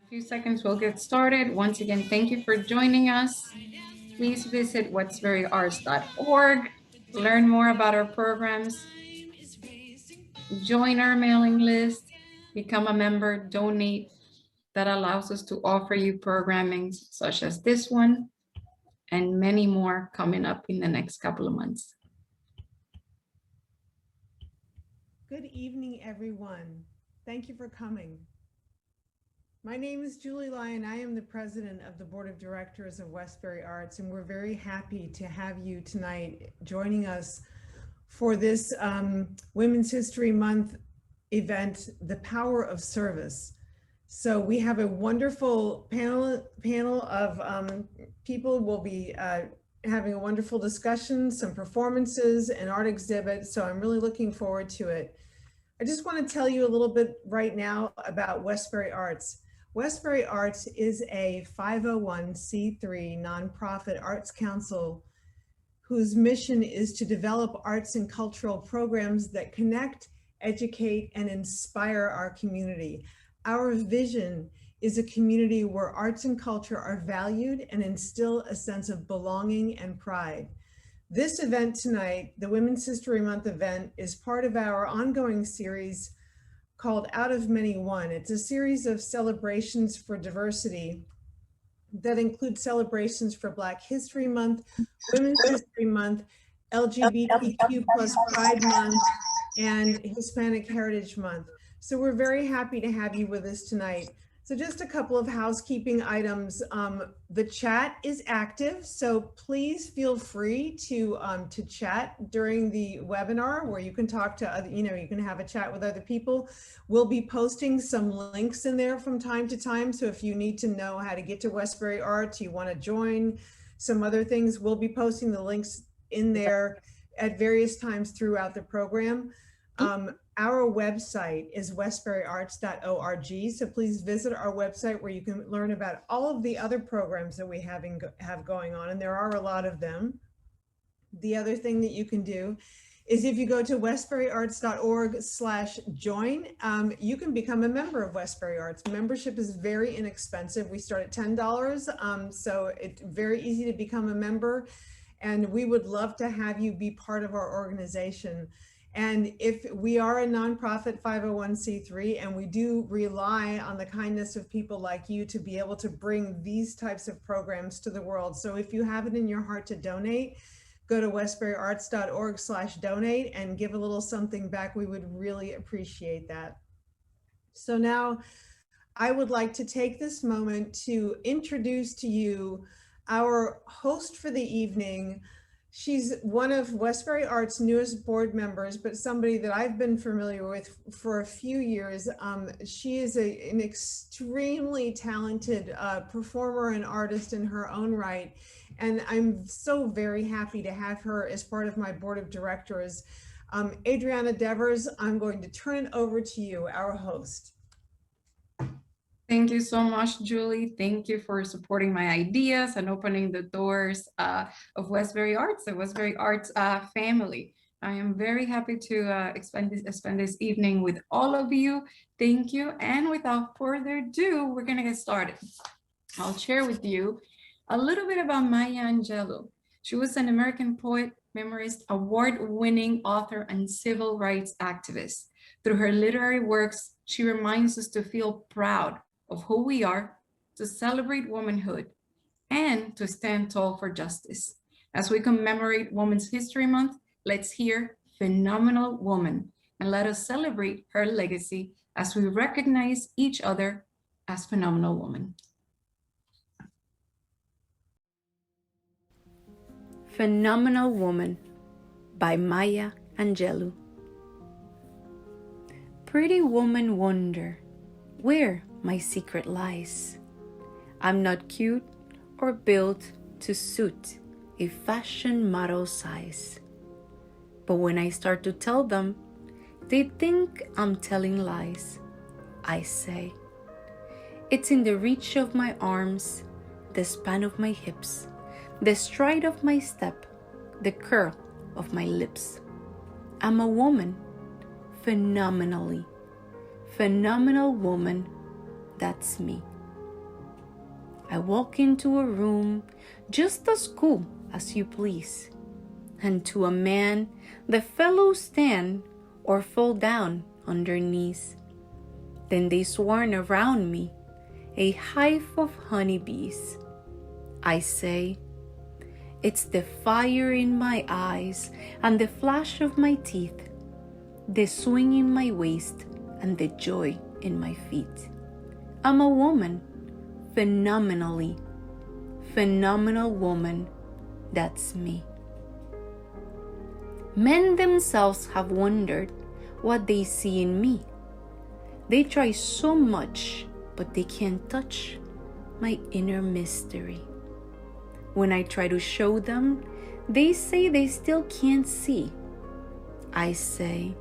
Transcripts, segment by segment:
Few seconds, we'll get started. Once again, thank you for joining us. Please visit westburyarts.org, learn more about our programs, join our mailing list, become a member, donate. That allows us to offer you programming such as this one and many more coming up in the next couple of months. Good evening, everyone. Thank you for coming. My name is Julie Lyon. I am the president of the board of directors of Westbury Arts, and we're very happy to have you tonight joining us for this Women's History Month event, The Power of Service. So we have a wonderful panel of people. We'll be having a wonderful discussion, some performances, and art exhibits. So I'm really looking forward to it. I just want to tell you a little bit right now about Westbury Arts. Westbury Arts is a 501c3 nonprofit arts council whose mission is to develop arts and cultural programs that connect, educate, and inspire our community. Our vision is a community where arts and culture are valued and instill a sense of belonging and pride. This event tonight, the Women's History Month event, is part of our ongoing series called Out of Many One. It's a series of celebrations for diversity that include celebrations for Black History Month, Women's History Month, LGBTQ plus Pride Month, and Hispanic Heritage Month. So we're very happy to have you with us tonight. So just a couple of housekeeping items. The chat is active, so please feel free to chat during the webinar, where you can talk to other, you can have a chat with other people. We'll be posting some links in there from time to time. So if you need to know how to get to Westbury Arts, you want to join some other things, we'll be posting the links in there at various times throughout the program. Our website is westburyarts.org. So please visit our website, where you can learn about all of the other programs that we have going on. And there are a lot of them. The other thing that you can do is, if you go to westburyarts.org/join, you can become a member of Westbury Arts. Membership is very inexpensive. We start at $10. So it's very easy to become a member. And we would love to have you be part of our organization. And if we are a nonprofit 501c3, and we do rely on the kindness of people like you to be able to bring these types of programs to the world. So if you have it in your heart to donate, go to westburyarts.org/donate and give a little something back. We would really appreciate that. So now I would like to take this moment to introduce to you our host for the evening. She's one of Westbury Arts' newest board members, but somebody that I've been familiar with for a few years. She is an extremely talented performer and artist in her own right. And I'm so very happy to have her as part of my board of directors. Adriana Devers, I'm going to turn it over to you, our host. Thank you so much, Julie. Thank you for supporting my ideas and opening the doors of Westbury Arts, the Westbury Arts family. I am very happy to spend this evening with all of you. Thank you. And without further ado, we're going to get started. I'll share with you a little bit about Maya Angelou. She was an American poet, memoirist, award-winning author, and civil rights activist. Through her literary works, she reminds us to feel proud of who we are, to celebrate womanhood, and to stand tall for justice. As we commemorate Women's History Month, let's hear Phenomenal Woman, and let us celebrate her legacy as we recognize each other as phenomenal women. Phenomenal Woman by Maya Angelou. Pretty woman wonder where my secret lies. I'm not cute or built to suit a fashion model size. But when I start to tell them, they think I'm telling lies. I say, it's in the reach of my arms, the span of my hips, the stride of my step, the curl of my lips. I'm a woman, phenomenal woman, that's me. I walk into a room just as cool as you please, and to a man the fellows stand or fall down on their knees. Then they swarm around me, a hive of honeybees. I say, it's the fire in my eyes and the flash of my teeth, the swing in my waist and the joy in my feet. I'm a woman, phenomenal woman, that's me. Men themselves have wondered what they see in me. They try so much, but they can't touch my inner mystery. When I try to show them, they say they still can't see. I say,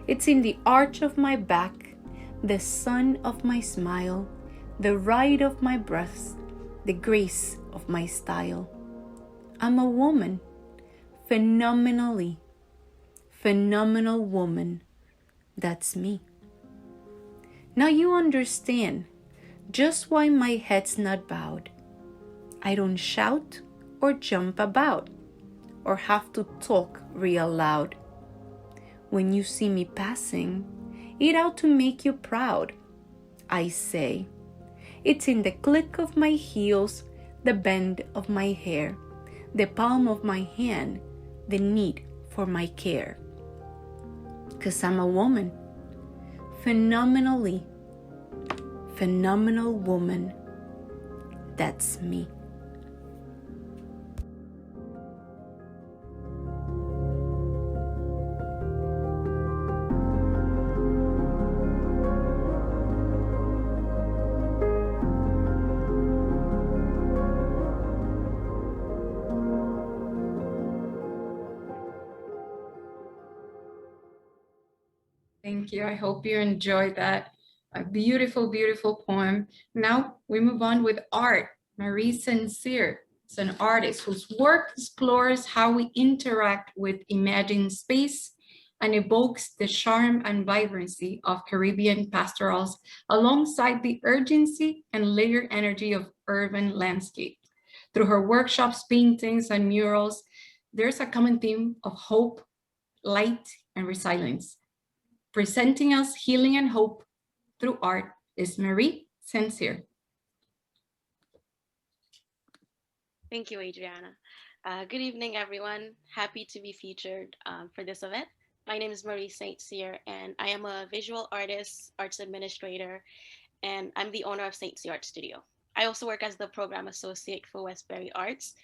it's in the arch of my back, the sun of my smile, the ride of my breath, the grace of my style. I'm a woman, phenomenal woman, that's me. Now you understand just why my head's not bowed. I don't shout or jump about or have to talk real loud. When you see me passing, it ought to make you proud. I say, it's in the click of my heels, the bend of my hair, the palm of my hand, the need for my care. 'Cause I'm a woman, phenomenal woman, that's me. Thank you. I hope you enjoyed that. A beautiful, beautiful poem. Now we move on with art. Marie Saint-Cyr is an artist whose work explores how we interact with imagined space and evokes the charm and vibrancy of Caribbean pastorals alongside the urgency and layered energy of urban landscape. Through her workshops, paintings, and murals, there's a common theme of hope, light, and resilience. Presenting us healing and hope through art is Marie Saint-Cyr. Thank you, Adriana. Good evening, everyone. Happy to be featured for this event. My name is Marie Saint-Cyr, and I am a visual artist, arts administrator, and I'm the owner of Saint-Cyr Art Studio. I also work as the program associate for Westbury Arts.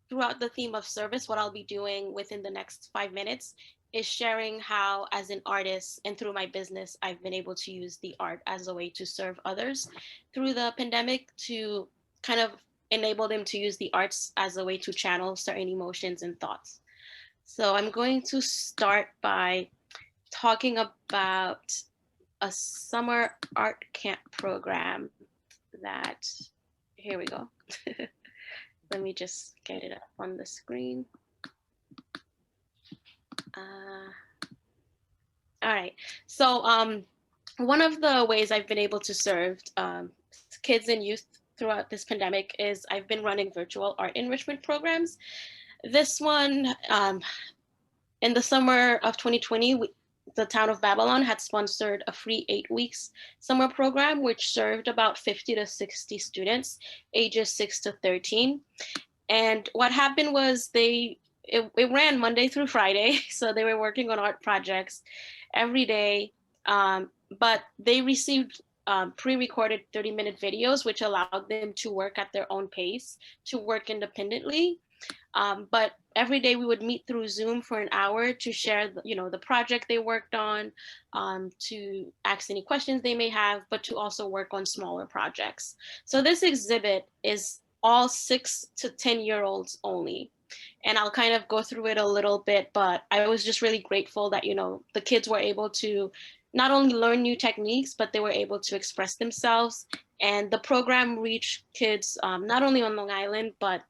Throughout the theme of service, what I'll be doing within the next 5 minutes is sharing how, as an artist and through my business, I've been able to use the art as a way to serve others through the pandemic, to kind of enable them to use the arts as a way to channel certain emotions and thoughts. So I'm going to start by talking about a summer art camp program that, here we go. Let me just get it up on the screen. All right, so one of the ways I've been able to serve kids and youth throughout this pandemic is I've been running virtual art enrichment programs. This one, in the summer of 2020, the town of Babylon had sponsored a free 8 weeks summer program, which served about 50 to 60 students, ages 6 to 13. And what happened was it ran Monday through Friday. So they were working on art projects every day, but they received pre-recorded 30-minute videos, which allowed them to work at their own pace, to work independently. But every day we would meet through Zoom for an hour to share, the project they worked on, to ask any questions they may have, but to also work on smaller projects. So this exhibit is all 6 to 10-year-olds only. And I'll kind of go through it a little bit, but I was just really grateful that, the kids were able to not only learn new techniques, but they were able to express themselves. And the program reached kids not only on Long Island, but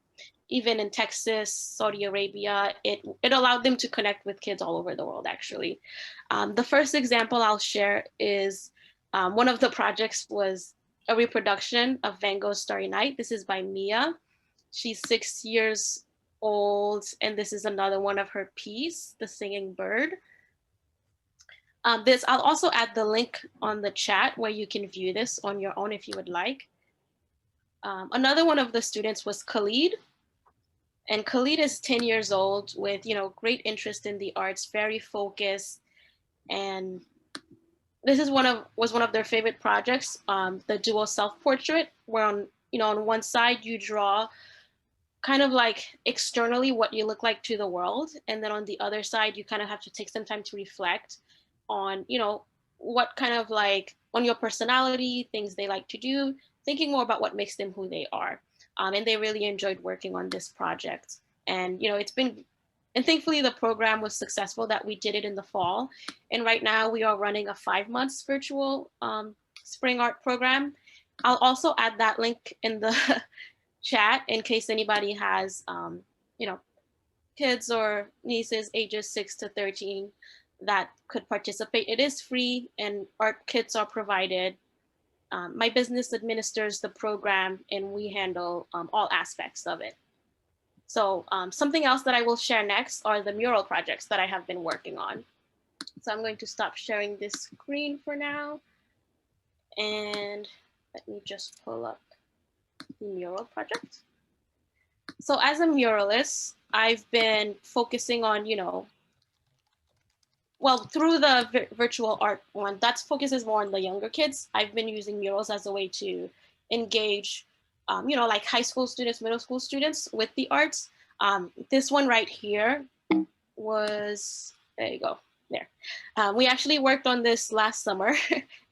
even in Texas, Saudi Arabia. It allowed them to connect with kids all over the world, actually. The first example I'll share is one of the projects was a reproduction of Van Gogh's Starry Night. This is by Mia. She's 6 years old, and this is another one of her piece, The Singing Bird. I'll also add the link on the chat where you can view this on your own if you would like. Another one of the students was Khalid. And Khalid is 10 years old with, great interest in the arts, very focused. And this is was one of their favorite projects, the dual self-portrait, where on one side you draw kind of like externally what you look like to the world. And then on the other side, you kind of have to take some time to reflect on, what kind of like on your personality, things they like to do, thinking more about what makes them who they are. And they really enjoyed working on this project. And, and thankfully the program was successful that we did it in the fall. And right now we are running a 5 months virtual spring art program. I'll also add that link in the chat in case anybody has, kids or nieces ages 6 to 13 that could participate. It is free and art kits are provided. My business administers the program and we handle all aspects of it. So something else that I will share next are the mural projects that I have been working on. So I'm going to stop sharing this screen for now. And let me just pull up the mural project. So as a muralist, I've been focusing on, through the virtual art one, that focuses more on the younger kids. I've been using murals as a way to engage, like high school students, middle school students with the arts. This one right here was, there you go, there. We actually worked on this last summer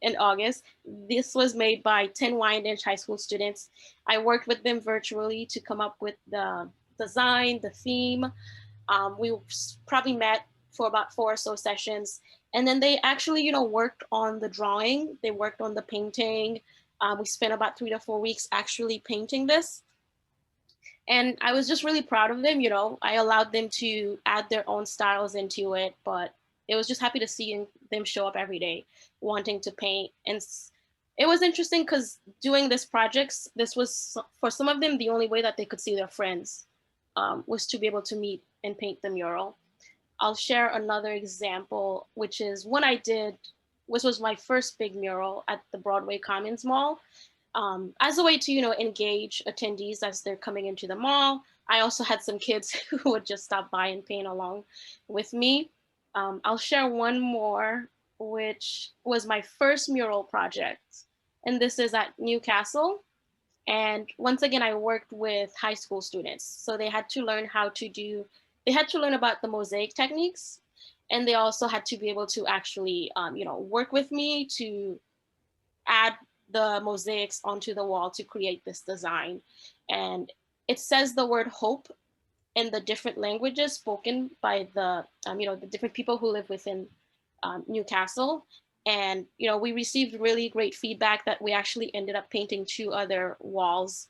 in August. This was made by 10 Wyandanch high school students. I worked with them virtually to come up with the design, the theme. We probably met for about 4 or so sessions. And then they actually, worked on the drawing. They worked on the painting. We spent about 3 to 4 weeks actually painting this. And I was just really proud of them. I allowed them to add their own styles into it, but it was just happy to see them show up every day wanting to paint. And it was interesting because doing this project, this was for some of them, the only way that they could see their friends was to be able to meet and paint the mural. I'll share another example, which is one I did, which was my first big mural at the Broadway Commons Mall. As a way to, engage attendees as they're coming into the mall. I also had some kids who would just stop by and paint along with me. I'll share one more, which was my first mural project. And this is at Newcastle. And once again, I worked with high school students. So they had to learn they had to learn about the mosaic techniques. And they also had to be able to actually, work with me to add the mosaics onto the wall to create this design. And it says the word hope in the different languages spoken by the different people who live within Newcastle. And, we received really great feedback that we actually ended up painting 2 other walls.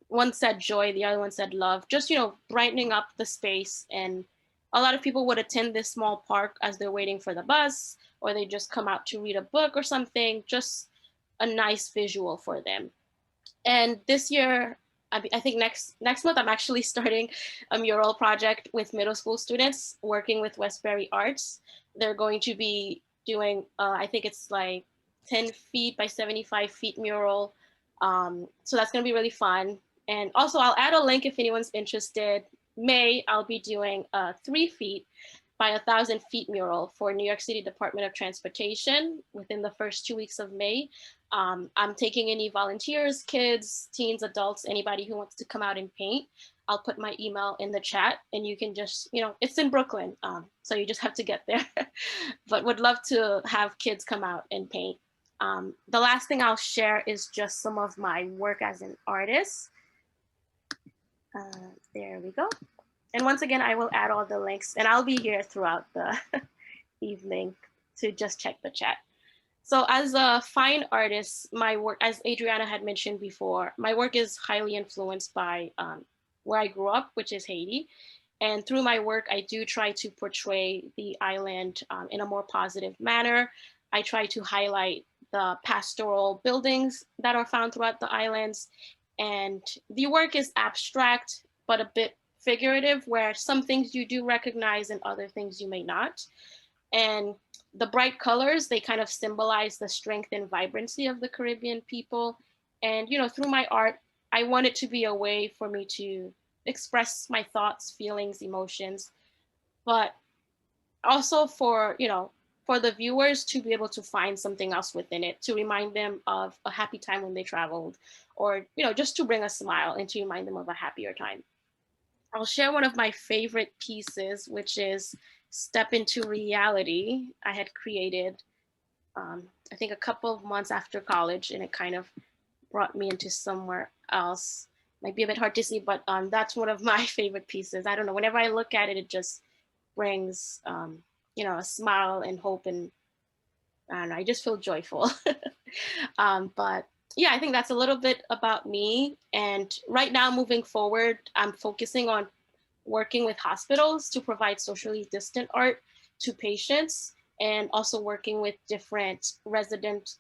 One said joy, the other one said love, just, brightening up the space. And a lot of people would attend this small park as they're waiting for the bus, or they just come out to read a book or something, just a nice visual for them. And this year, I think next month, I'm actually starting a mural project with middle school students working with Westbury Arts. They're going to be doing, I think it's like 10 feet by 75 feet mural. So that's gonna be really fun. And also I'll add a link if anyone's interested. I'll be doing a 3 feet by 1,000 feet mural for New York City Department of Transportation within the first 2 weeks of May. I'm taking any volunteers, kids, teens, adults, anybody who wants to come out and paint. I'll put my email in the chat and you can just, it's in Brooklyn. So you just have to get there, but would love to have kids come out and paint. The last thing I'll share is just some of my work as an artist. There we go. And once again, I will add all the links and I'll be here throughout the evening to just check the chat. So as a fine artist, my work, as Adriana had mentioned before, my work is highly influenced by where I grew up, which is Haiti. And through my work, I do try to portray the island in a more positive manner. I try to highlight the pastoral buildings that are found throughout the islands. And the work is abstract, but a bit figurative, where some things you do recognize and other things you may not. And the bright colors, they kind of symbolize the strength and vibrancy of the Caribbean people. And, through my art, I want it to be a way for me to express my thoughts, feelings, emotions, but also for the viewers to be able to find something else within it, to remind them of a happy time when they traveled, or, just to bring a smile and to remind them of a happier time. I'll share one of my favorite pieces, which is Step into Reality. I had created, I think, a couple of months after college, and it kind of brought me into somewhere else. Might be a bit hard to see, but that's one of my favorite pieces. I don't know, whenever I look at it, it just brings, a smile and hope, and I don't know, I just feel joyful. But yeah, I think that's a little bit about me. And right now, moving forward, I'm focusing on working with hospitals to provide socially distant art to patients, and also working with different resident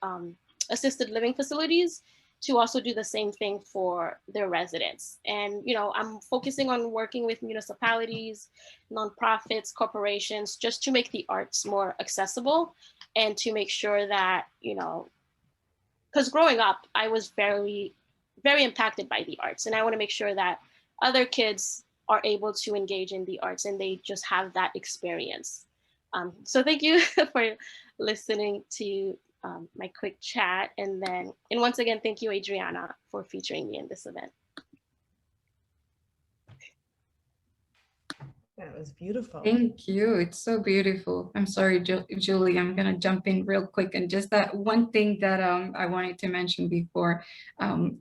assisted living facilities to also do the same thing for their residents. And, I'm focusing on working with municipalities, nonprofits, corporations, just to make the arts more accessible, and to make sure that, because growing up, I was very, very impacted by the arts. And I want to make sure that other kids are able to engage in the arts and they just have that experience. So thank you for listening to my quick chat. And once again, thank you, Adriana, for featuring me in this event. That was beautiful. Thank you. It's so beautiful. I'm sorry, Julie, I'm going to jump in real quick. And just that one thing that I wanted to mention before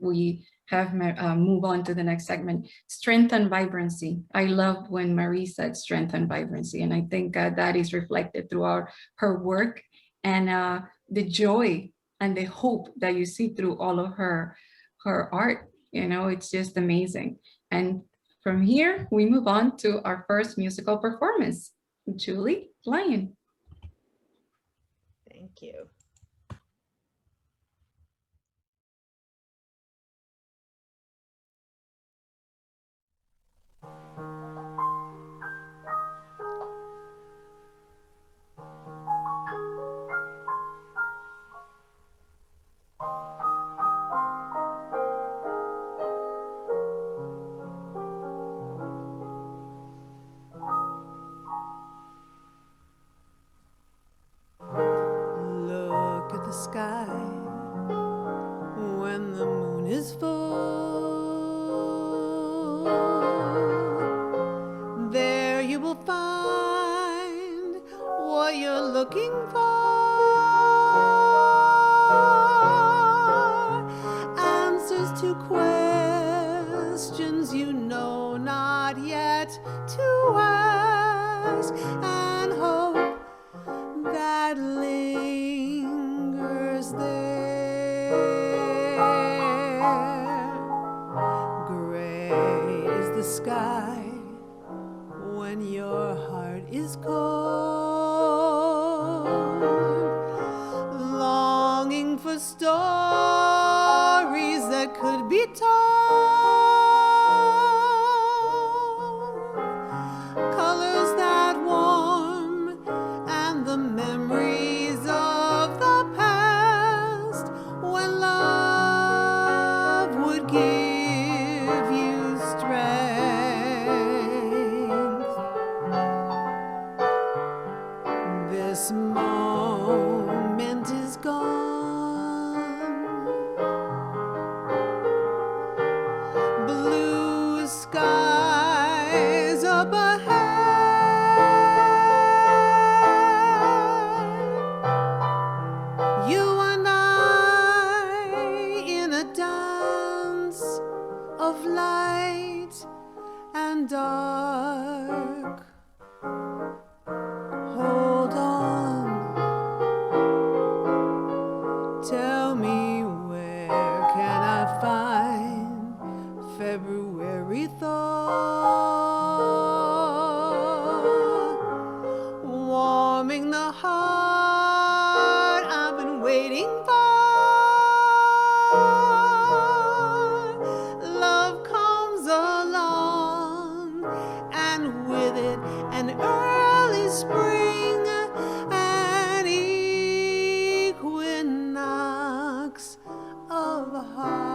we have move on to the next segment, strength and vibrancy. I love when Marie said strength and vibrancy. And I think that is reflected throughout her work, and the joy and the hope that you see through all of her art. It's just amazing. And from here, we move on to our first musical performance. Julie, Lyon. Thank you. Sky when the moon is full, there you will find what you're looking for, answers to questions you know not yet to ask, and hope that lingers there. Gray is the sky when your heart is cold, longing for stories that could be told, colors that warm, and the memories of the past when love would give you strength. This moment is gone. Blue skies up ahead, you and I in a dance of light and dark. Hold on, tell me, where can I find February thaw, warming the heart I've been waiting for? an early spring, an equinox of hearts.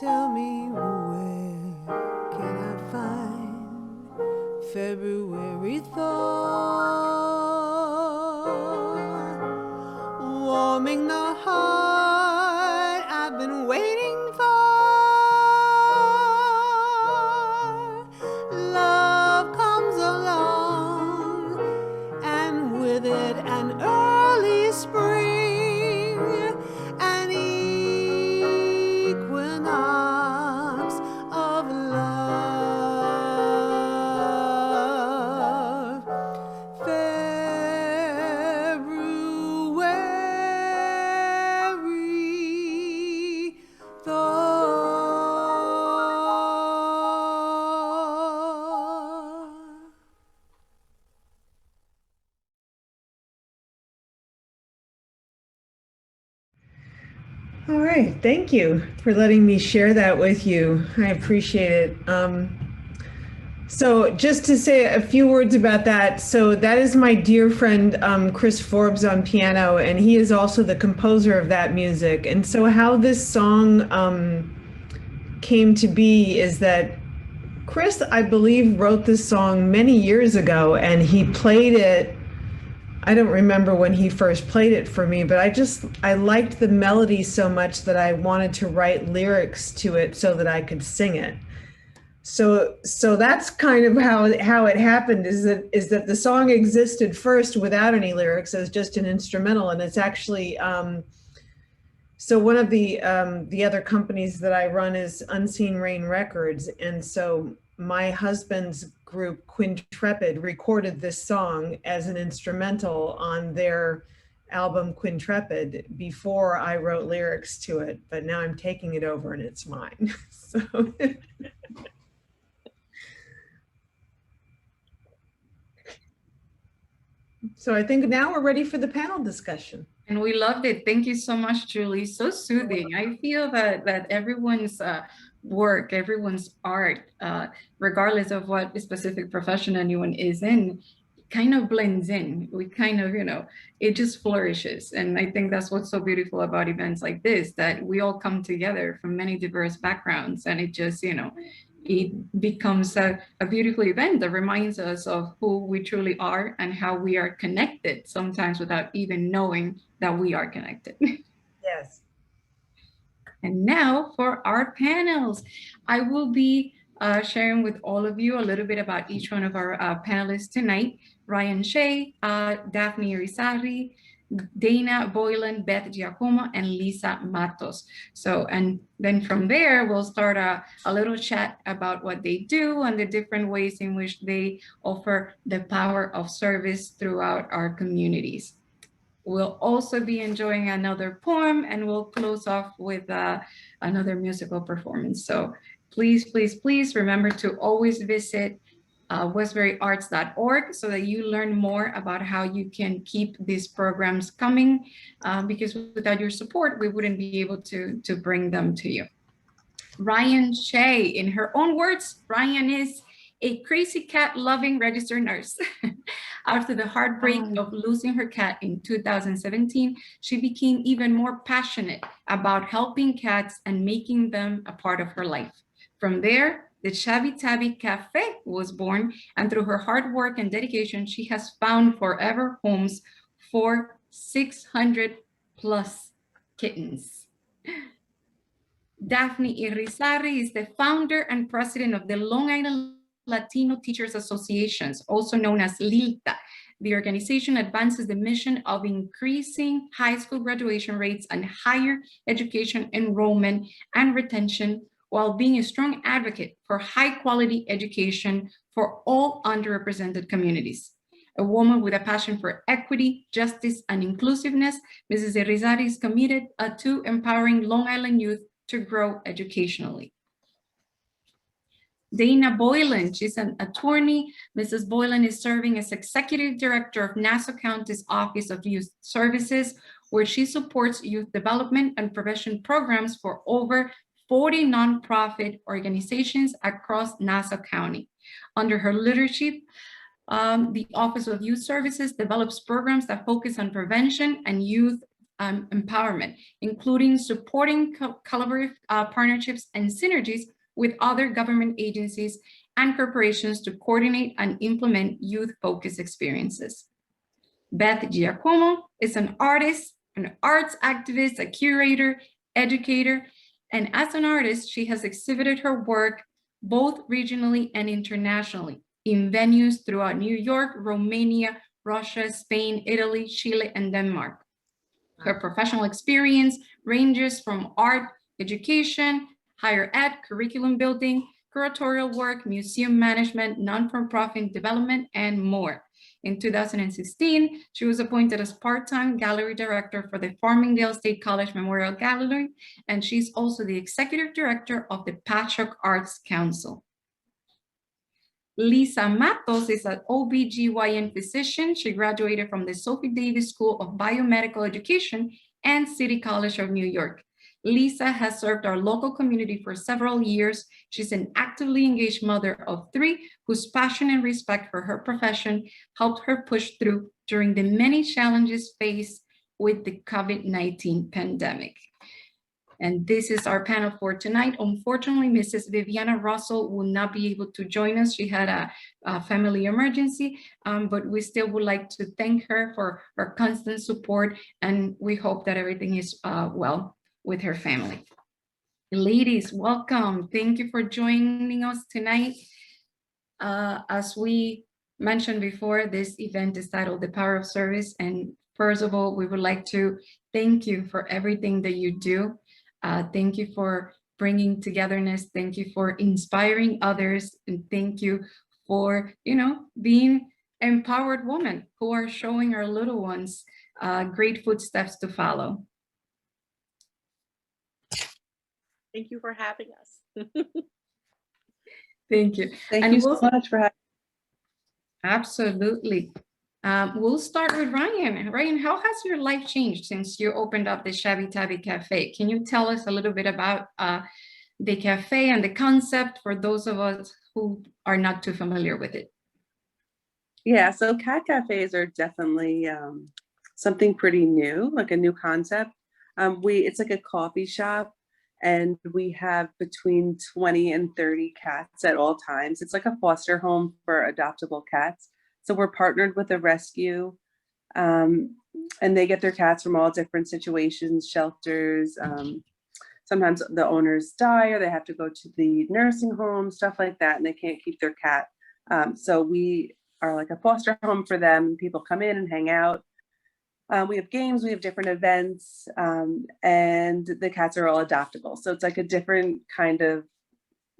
Tell me, where can I find February thought, warming the heart I've been waiting for? Love comes along, and with it an early spring, an equinox of love. February thought. All right, thank you for letting me share that with you. I appreciate it. So just to say a few words about that. So that is my dear friend, Chris Forbes on piano, and he is also the composer of that music. And so how this song came to be is that Chris, I believe, wrote this song many years ago, and he played it. I don't remember when he first played it for me, but I liked the melody so much that I wanted to write lyrics to it so that I could sing it. So that's kind of how it happened, is that the song existed first without any lyrics as just an instrumental, and it's actually so one of the other companies that I run is Unseen Rain Records, and so my husband's group Quintrepid recorded this song as an instrumental on their album Quintrepid before I wrote lyrics to it, but now I'm taking it over and it's mine. So I think now we're ready for the panel discussion. And we loved it. Thank you so much, Julie. So soothing. I feel that everyone's work, everyone's art, regardless of what specific profession anyone is in, kind of blends in. We kind of, it just flourishes. And I think that's what's so beautiful about events like this, that we all come together from many diverse backgrounds, and it just, it becomes a beautiful event that reminds us of who we truly are and how we are connected, sometimes without even knowing that we are connected. Yes. And now for our panels, I will be sharing with all of you a little bit about each one of our panelists tonight. Ryan Shea, Dafny Irrizarri, Dana Boylan, Beth Giacummo, and Lisa Matos. So, and then from there, we'll start a little chat about what they do and the different ways in which they offer the power of service throughout our communities. We'll also be enjoying another poem, and we'll close off with another musical performance. So please, please, please remember to always visit westburyarts.org so that you learn more about how you can keep these programs coming, because without your support, we wouldn't be able to bring them to you. Ryan Shea, in her own words, Ryan is a crazy cat loving registered nurse. After the heartbreak of losing her cat in 2017, she became even more passionate about helping cats and making them a part of her life. From there, the Shabby Tabby Cafe was born, and through her hard work and dedication, she has found forever homes for 600 plus kittens. Dafny Irrizarri is the founder and president of the Long Island Latino Teachers Associations, also known as LILTA. The organization advances the mission of increasing high school graduation rates and higher education enrollment and retention, while being a strong advocate for high quality education for all underrepresented communities. A woman with a passion for equity, justice, and inclusiveness, Mrs. Irrizarri is committed to empowering Long Island youth to grow educationally. Dana Boylan, she's an attorney. Mrs. Boylan is serving as executive director of Nassau County's Office of Youth Services, where she supports youth development and prevention programs for over 40 nonprofit organizations across Nassau County. Under her leadership, the Office of Youth Services develops programs that focus on prevention and youth empowerment, including supporting collaborative partnerships and synergies with other government agencies and corporations to coordinate and implement youth-focused experiences. Beth Giacummo is an artist, an arts activist, a curator, educator, and as an artist, she has exhibited her work both regionally and internationally in venues throughout New York, Romania, Russia, Spain, Italy, Chile, and Denmark. Her professional experience ranges from art, education, higher ed, curriculum building, curatorial work, museum management, non-for-profit development, and more. In 2016, she was appointed as part-time gallery director for the Farmingdale State College Memorial Gallery, and she's also the executive director of the Patchwork Arts Council. Lisa Matos is an OBGYN physician. She graduated from the Sophie Davis School of Biomedical Education and City College of New York. Lisa has served our local community for several years. She's an actively engaged mother of 3 whose passion and respect for her profession helped her push through during the many challenges faced with the COVID-19 pandemic. And this is our panel for tonight. Unfortunately, Mrs. Viviana Russell will not be able to join us. She had a family emergency, but we still would like to thank her for her constant support, and we hope that everything is well with her family. Ladies, welcome. Thank you for joining us tonight. As we mentioned before, this event is titled The Power of Service. And first of all, we would like to thank you for everything that you do. Thank you for bringing togetherness. Thank you for inspiring others. And thank you for, being empowered women who are showing our little ones great footsteps to follow. Thank you for having us. Thank you. Thank you so much for having me. Absolutely. We'll start with Ryan. Ryan, how has your life changed since you opened up the Shabby Tabby Cafe? Can you tell us a little bit about the cafe and the concept for those of us who are not too familiar with it? Yeah, so cat cafes are definitely something pretty new, like a new concept. It's like a coffee shop, and we have between 20 and 30 cats at all times. It's like a foster home for adoptable cats. So we're partnered with a rescue, and they get their cats from all different situations, shelters. Sometimes the owners die or they have to go to the nursing home, stuff like that, and they can't keep their cat. So we are like a foster home for them. People come in and hang out. We have games, we have different events, and the cats are all adoptable. So it's like a different kind of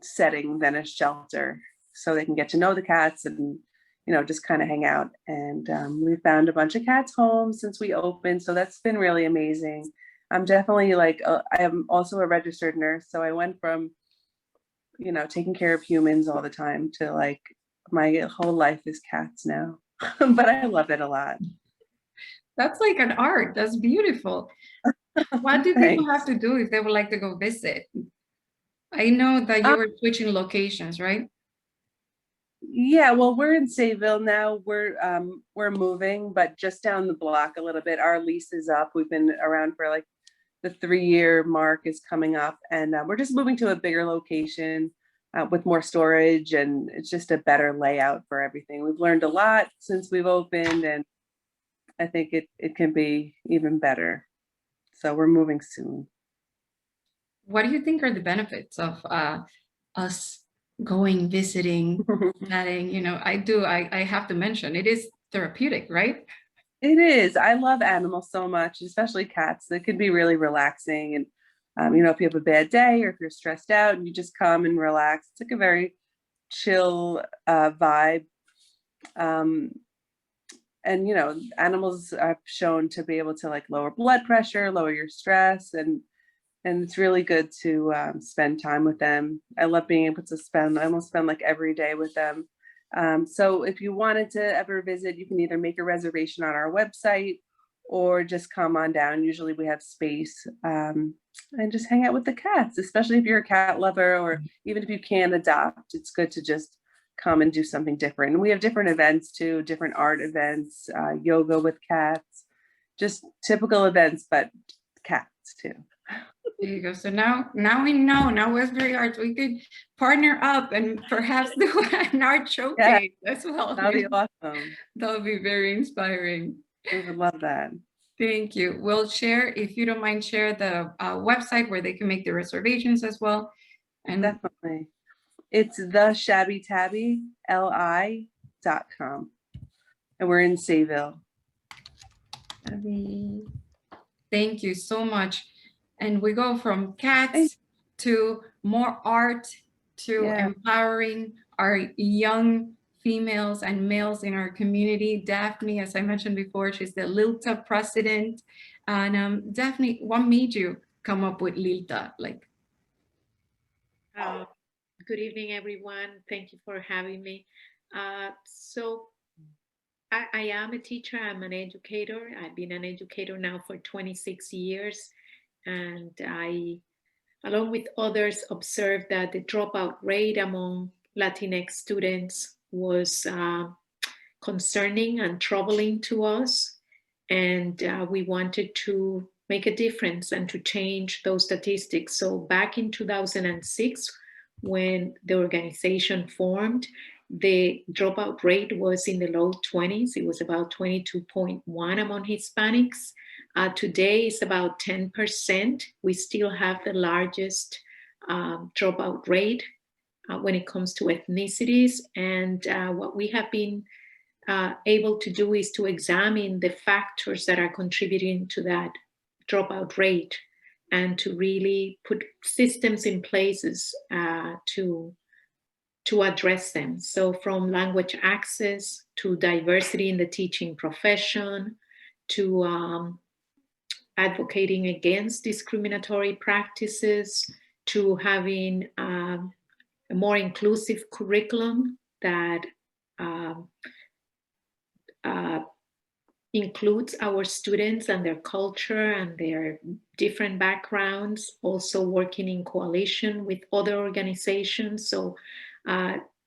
setting than a shelter. So they can get to know the cats and, you know, just kind of hang out. And we found a bunch of cats home since we opened. So that's been really amazing. I'm definitely like, I am also a registered nurse. So I went from, you know, taking care of humans all the time to like, my whole life is cats now. But I love it a lot. That's like an art. That's beautiful. What do people have to do if they would like to go visit? I know that you were switching locations, right? Yeah, well, we're in Sayville now. We're moving, but just down the block a little bit. Our lease is up. We've been around for like the 3-year mark is coming up, and we're just moving to a bigger location with more storage, and it's just a better layout for everything. We've learned a lot since we've opened, and I think it can be even better. So we're moving soon. What do you think are the benefits of us going, visiting, chatting? You know, I have to mention, it is therapeutic, right? It is. I love animals so much, especially cats. They can be really relaxing. And, you know, if you have a bad day or if you're stressed out and you just come and relax, it's like a very chill vibe. And, you know, animals are shown to be able to like lower blood pressure, lower your stress, and it's really good to spend time with them. I love being able to I almost spend like every day with them. So if you wanted to ever visit, you can either make a reservation on our website or just come on down. Usually we have space and just hang out with the cats, especially if you're a cat lover, or even if you can adopt, it's good to just come and do something different. And we have different events too, different art events, yoga with cats, just typical events, but cats too. There you go. So now we know, now Westbury Arts, we could partner up and perhaps do an art showcase as well. That'd be awesome. That would be very inspiring. We would love that. Thank you. We'll share, if you don't mind, share the website where they can make the reservations as well. And definitely. It's theshabbytabbyli.com. And we're in Sayville. Thank you so much. And we go from cats to more art to empowering our young females and males in our community. Dafny, as I mentioned before, she's the LILTA president. And Dafny, what made you come up with LILTA? Good evening, everyone. Thank you for having me. So I am a teacher. I'm an educator. I've been an educator now for 26 years. And I, along with others, observed that the dropout rate among Latinx students was concerning and troubling to us. And we wanted to make a difference and to change those statistics. So back in 2006, when the organization formed, the dropout rate was in the low 20s. It was about 22.1 among Hispanics. Today it's about 10%. We still have the largest dropout rate when it comes to ethnicities. And what we have been able to do is to examine the factors that are contributing to that dropout rate and to really put systems in places to address them. So from language access to diversity in the teaching profession to advocating against discriminatory practices to having a more inclusive curriculum that includes our students and their culture and their different backgrounds, also working in coalition with other organizations. So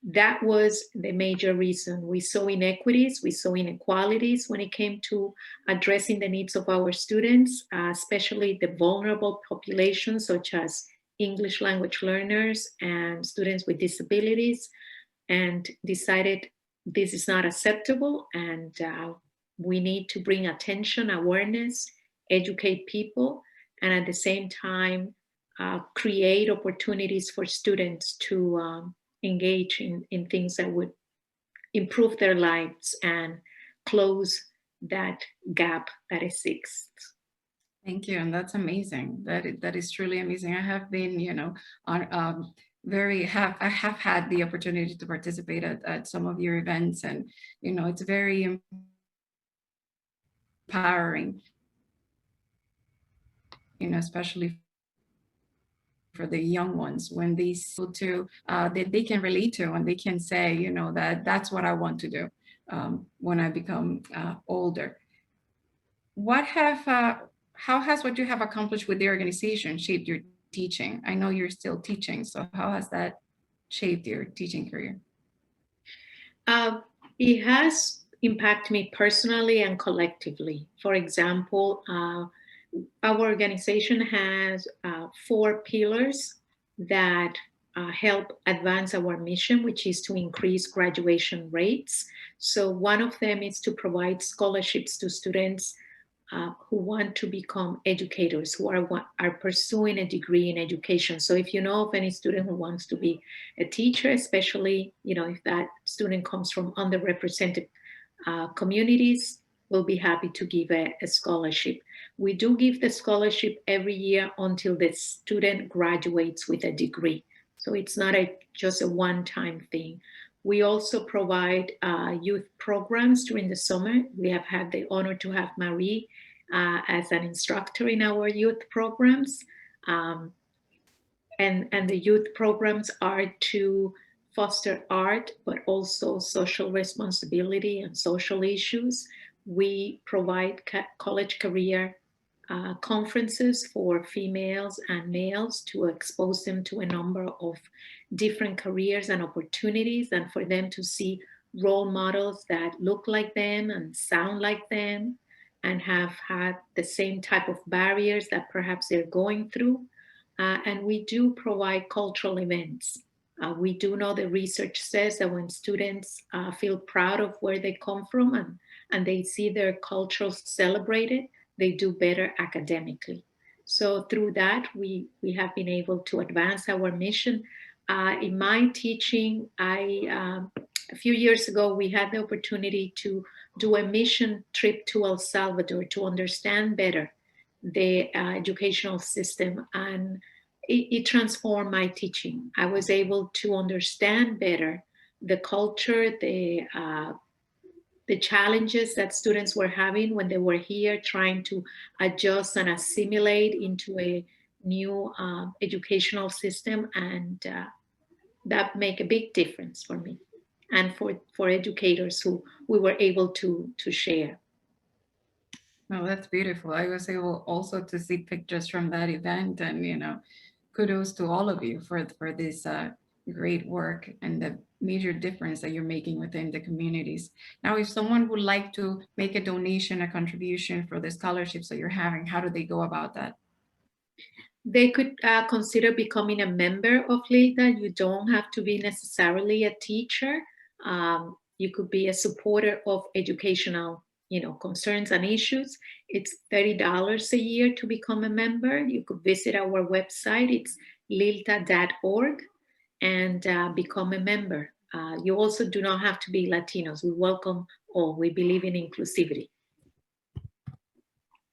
that was the major reason. We saw inequities, we saw inequalities when it came to addressing the needs of our students, especially the vulnerable populations such as English language learners and students with disabilities, and decided this is not acceptable and we need to bring attention, awareness, educate people, and at the same time create opportunities for students to engage in things that would improve their lives and close that gap that exists. Thank you, and that's amazing. That is truly amazing. I have been, on I have had the opportunity to participate at some of your events, and it's very empowering, especially for the young ones when they see to that they can relate to, and they can say, that that's what I want to do when I become older. How has what you have accomplished with the organization shaped your teaching? I know you're still teaching, so how has that shaped your teaching career? It has impacted me personally and collectively. For example, our organization has 4 pillars that help advance our mission, which is to increase graduation rates. So one of them is to provide scholarships to students who want to become educators, who are pursuing a degree in education. So if you know of any student who wants to be a teacher, especially if that student comes from underrepresented communities, we'll be happy to give a scholarship. We do give the scholarship every year until the student graduates with a degree. So it's not just a one-time thing. We also provide youth programs during the summer. We have had the honor to have Marie as an instructor in our youth programs. And the youth programs are to foster art, but also social responsibility and social issues. We provide college career conferences for females and males to expose them to a number of different careers and opportunities, and for them to see role models that look like them and sound like them and have had the same type of barriers that perhaps they're going through. And we do provide cultural events. We do know the research says that when students feel proud of where they come from and they see their culture celebrated, they do better academically. So through that, we have been able to advance our mission. In my teaching, a few years ago, we had the opportunity to do a mission trip to El Salvador to understand better the educational system, and it transformed my teaching. I was able to understand better the culture, the challenges that students were having when they were here, trying to adjust and assimilate into a new educational system, and that make a big difference for me and for educators who we were able to share. Oh, that's beautiful. I was able also to see pictures from that event, and kudos to all of you for this great work and the major difference that you're making within the communities. Now, if someone would like to make a donation, a contribution for the scholarships that you're having, how do they go about that? They could consider becoming a member of LILTA. You don't have to be necessarily a teacher. You could be a supporter of educational concerns and issues. It's $30 a year to become a member. You could visit our website. It's lilta.org and become a member. You also do not have to be Latinos. We welcome all. We believe in inclusivity.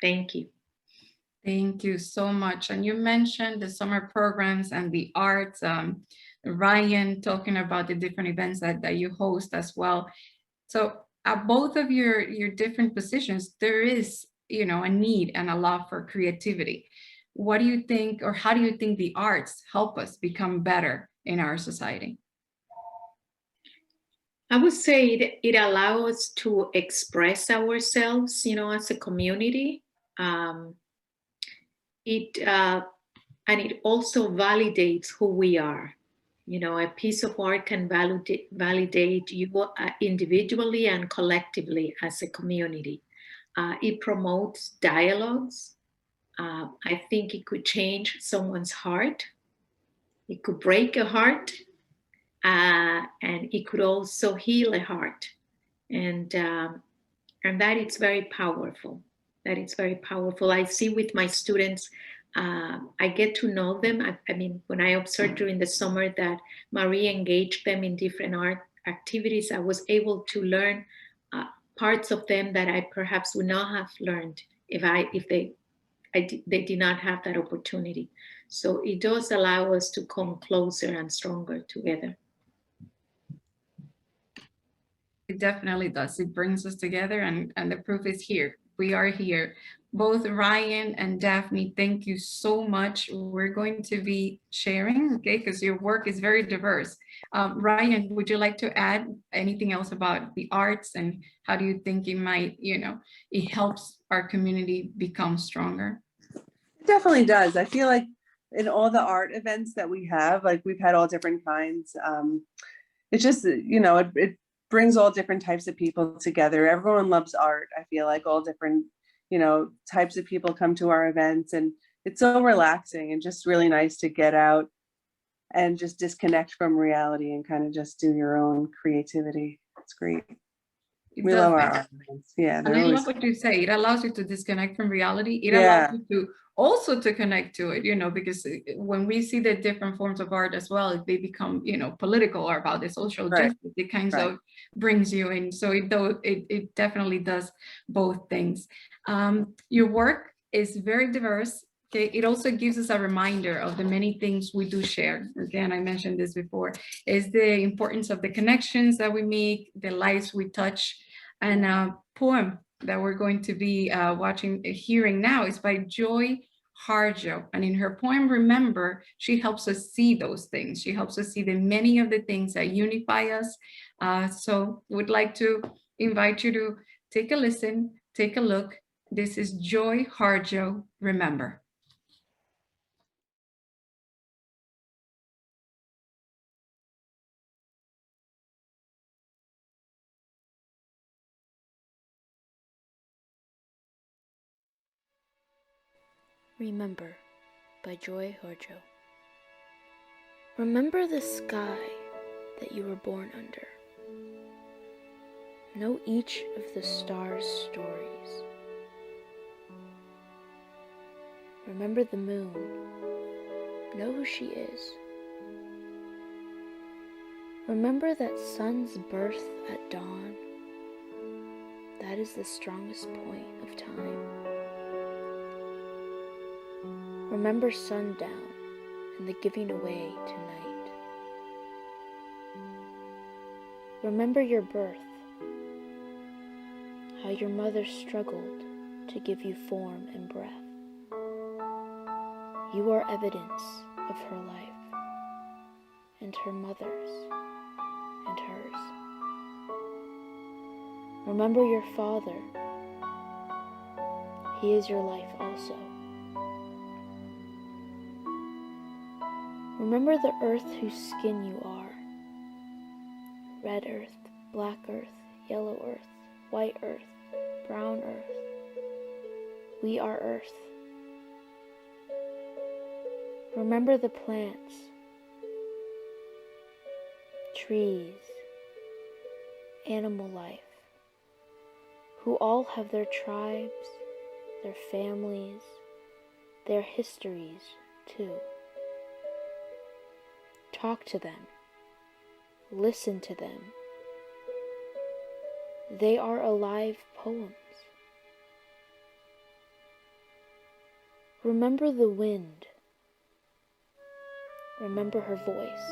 Thank you. Thank you so much. And you mentioned the summer programs and the arts. Ryan talking about the different events that you host as well. So at both of your different positions, there is a need and a love for creativity. What do you think, or how do you think the arts help us become better in our society? I would say it allows us to express ourselves, as a community. And it also validates who we are. A piece of art can validate you individually and collectively as a community. It promotes dialogues. I think it could change someone's heart. It could break a heart, and it could also heal a heart. And that it's very powerful. I see with my students, I get to know them. I mean, when I observed during the summer that Marie engaged them in different art activities, I was able to learn parts of them that I perhaps would not have learned if they did not have that opportunity. So it does allow us to come closer and stronger together. It definitely does. It brings us together, and the proof is here. We are here. Both Ryan and Dafny, thank you so much. We're going to be sharing, okay, because your work is very diverse. Ryan, would you like to add anything else about the arts, and how do you think it might, it helps our community become stronger? It definitely does. I feel like in all the art events that we have, like we've had all different kinds. It's just, it brings all different types of people together. Everyone loves art. I feel like all different, types of people come to our events, and it's so relaxing and just really nice to get out and just disconnect from reality and kind of just do your own creativity. It's great. We love our art events. Yeah. And I love what you say. It allows you to disconnect from reality. It Yeah. allows you to also to connect to it, because when we see the different forms of art as well, they become, political or about the social justice, it kind of brings you in. So it definitely does both things. Your work is very diverse. Okay, it also gives us a reminder of the many things we do share. Again, I mentioned this before, is the importance of the connections that we make, the lives we touch. And a poem that we're going to be hearing now is by Joy Harjo. And in her poem, Remember, she helps us see those things. She helps us see the many of the things that unify us. So would like to invite you to take a listen, take a look. This is Joy Harjo, Remember. Remember by Joy Harjo. Remember the sky that you were born under. Know each of the stars' stories. Remember the moon. Know who she is. Remember that sun's birth at dawn. That is the strongest point of time. Remember sundown and the giving away tonight. Remember your birth, how your mother struggled to give you form and breath. You are evidence of her life, and her mother's, and hers. Remember your father. He is your life also. Remember the earth whose skin you are. Red earth, black earth, yellow earth, white earth, brown earth. We are earth. Remember the plants, trees, animal life, who all have their tribes, their families, their histories too. Talk to them. Listen to them. They are alive poems. Remember the wind. Remember her voice.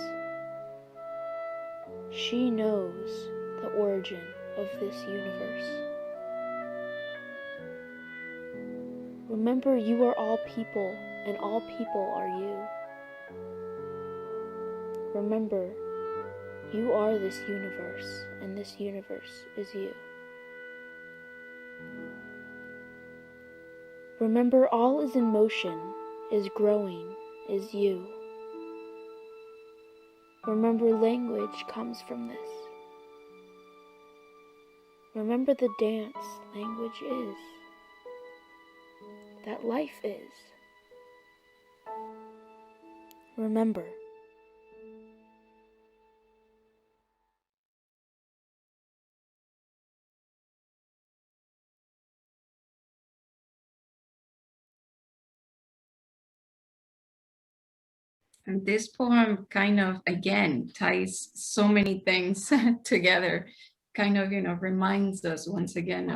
She knows the origin of this universe. Remember you are all people, and all people are you. Remember, you are this universe, and this universe is you. Remember, all is in motion, is growing, is you. Remember, language comes from this. Remember the dance language is, that life is. Remember. And this poem kind of, again, ties so many things together, kind of, reminds us once again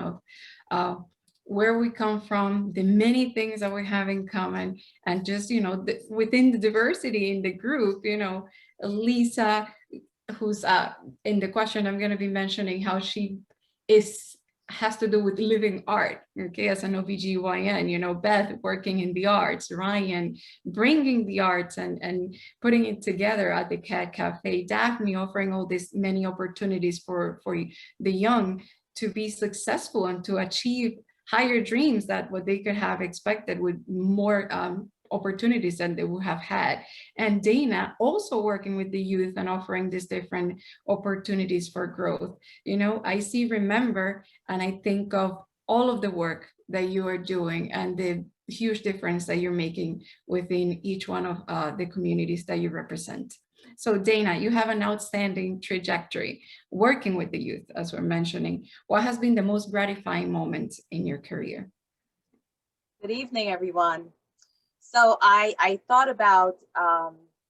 of where we come from, the many things that we have in common, and just, within the diversity in the group, Lisa, who's in the question, I'm going to be mentioning how she has to do with living art, okay, as an OBGYN, Beth working in the arts, Ryan bringing the arts and putting it together at the Cat Cafe, Dafny offering all these many opportunities for the young to be successful and to achieve higher dreams that what they could have expected with more opportunities than they would have had. And Dana also working with the youth and offering these different opportunities for growth. I see Remember, and I think of all of the work that you are doing and the huge difference that you're making within each one of the communities that you represent. So Dana, you have an outstanding trajectory working with the youth, as we're mentioning. What has been the most gratifying moment in your career? Good evening, everyone. So I thought about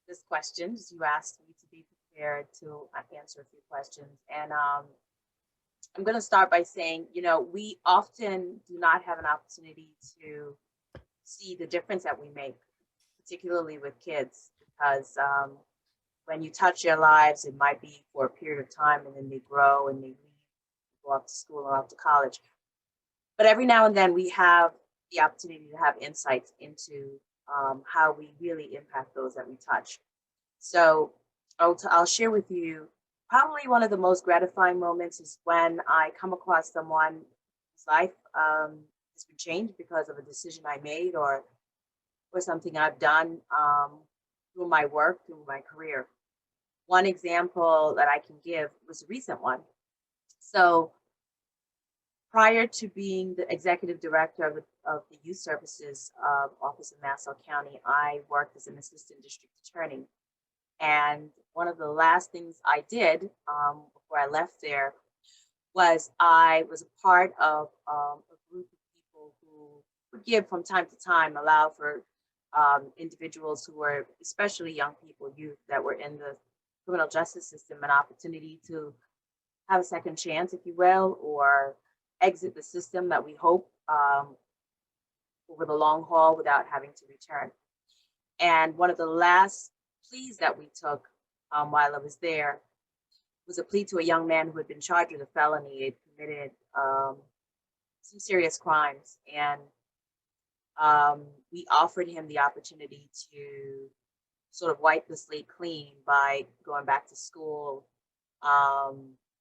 this question, as you asked me to be prepared to answer a few questions. And I'm going to start by saying, we often do not have an opportunity to see the difference that we make, particularly with kids, because when you touch their lives, it might be for a period of time, and then they grow and they leave, go off to school or off to college. But every now and then we have the opportunity to have insights into how we really impact those that we touch. So I'll share with you, probably one of the most gratifying moments is when I come across someone whose life has been changed because of a decision I made or something I've done through my work, through my career. One example that I can give was a recent one. So prior to being the executive director of the Youth Services Office in Nassau County, I worked as an assistant district attorney. And one of the last things I did before I left there was I was a part of a group of people who would give from time to time, allow for individuals who were, especially young people, youth that were in the criminal justice system, an opportunity to have a second chance, if you will, or exit the system that we hope over the long haul without having to return. And one of the last pleas that we took while I was there was a plea to a young man who had been charged with a felony. He had committed some serious crimes. And we offered him the opportunity to sort of wipe the slate clean by going back to school,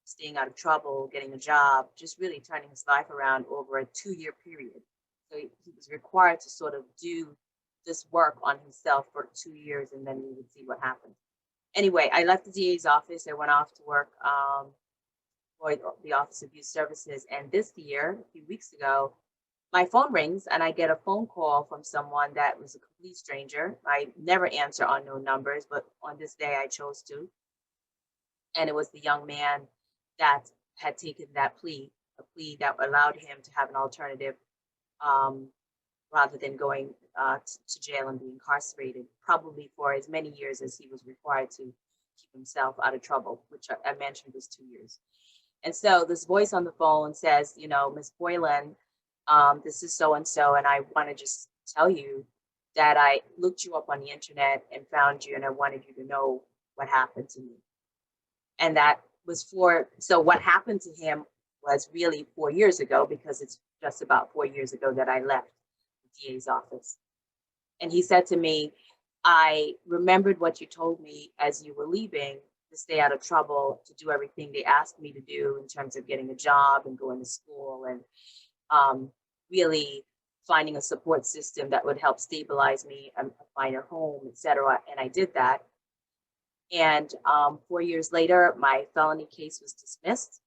staying out of trouble, getting a job, just really turning his life around over a 2-year period. So he was required to sort of do this work on himself for 2 years, and then we would see what happened. Anyway, I left the DA's office. I went off to work for the Office of Youth Services. And this year, a few weeks ago, my phone rings and I get a phone call from someone that was a complete stranger. I never answer unknown numbers, but on this day I chose to. And it was the young man that had taken that plea, a plea that allowed him to have an alternative rather than going to jail and be incarcerated, probably for as many years as he was required to keep himself out of trouble, which I mentioned was 2 years. And so this voice on the phone says, Ms. Boylan, this is so-and-so, and I want to just tell you that I looked you up on the internet and found you, and I wanted you to know what happened to me. And that was so what happened to him was really 4 years ago, because it's just about 4 years ago that I left the DA's office. And he said to me, I remembered what you told me as you were leaving, to stay out of trouble, to do everything they asked me to do in terms of getting a job and going to school and really finding a support system that would help stabilize me and find a home, etc. And I did that. And 4 years later, my felony case was dismissed.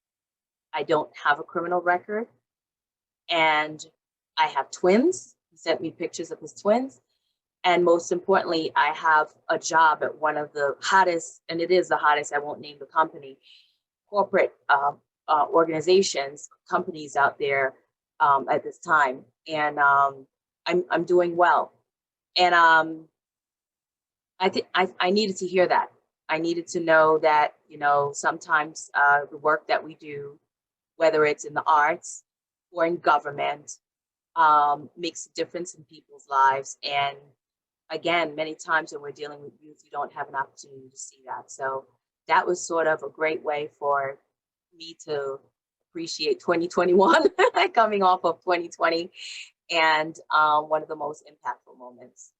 I don't have a criminal record. And I have twins. He sent me pictures of his twins. And most importantly, I have a job at one of the hottest, and it is the hottest, I won't name the company, corporate organizations, companies out there at this time. And I'm doing well. And I think I needed to hear that. I needed to know that, you know, sometimes the work that we do, whether it's in the arts or in government, makes a difference in people's lives. And again, many times when we're dealing with youth, you don't have an opportunity to see that. So that was sort of a great way for me to appreciate 2021 coming off of 2020, and one of the most impactful moments.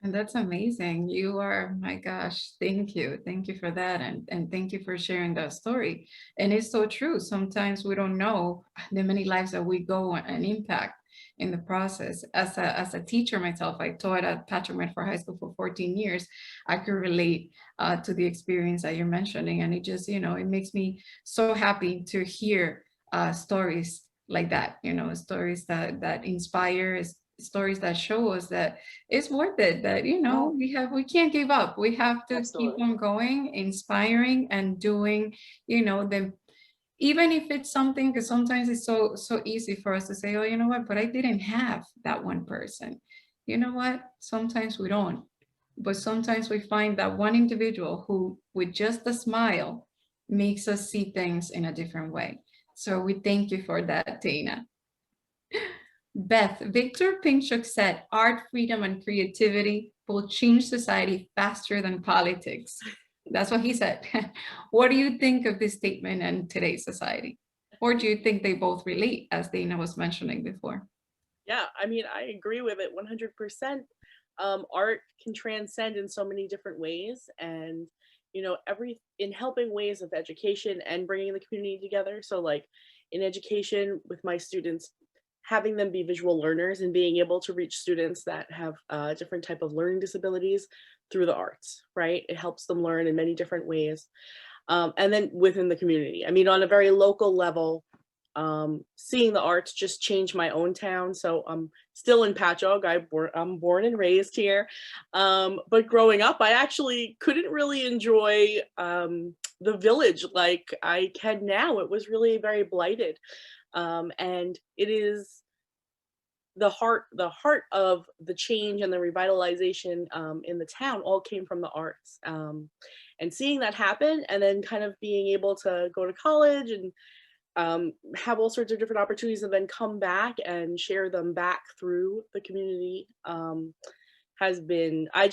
And that's amazing. You are, my gosh, thank you. Thank you for that. And thank you for sharing that story. And it's so true. Sometimes we don't know the many lives that we go and impact in the process. As a teacher myself, I taught at Patrick Medford High School for 14 years. I could relate to the experience that you're mentioning. And it just, you know, it makes me so happy to hear stories like that, you know, stories that inspire, stories that show us that it's worth it, that, you know, we can't give up. We have to keep on going, inspiring and doing, you know, even if it's something, because sometimes it's so easy for us to say, oh, you know what, but I didn't have that one person. You know what, sometimes we don't, but sometimes we find that one individual who with just a smile makes us see things in a different way. So we thank you for that, Dana. Beth, Victor Pinchuk said, art, freedom, and creativity will change society faster than politics. That's what he said. What do you think of this statement in today's society? Or do you think they both relate, as Dana was mentioning before? Yeah, I mean, I agree with it 100%. Art can transcend in so many different ways, and you know, in helping ways of education and bringing the community together. So like in education with my students, having them be visual learners and being able to reach students that have different type of learning disabilities through the arts, right? It helps them learn in many different ways. And then within the community, I mean, on a very local level, seeing the arts just changed my own town. So I'm still in Patchogue. I'm born and raised here. But growing up, I actually couldn't really enjoy the village like I can now. It was really very blighted. And it is the heart of the change and the revitalization in the town all came from the arts. And seeing that happen, and then kind of being able to go to college and have all sorts of different opportunities, and then come back and share them back through the community has been, I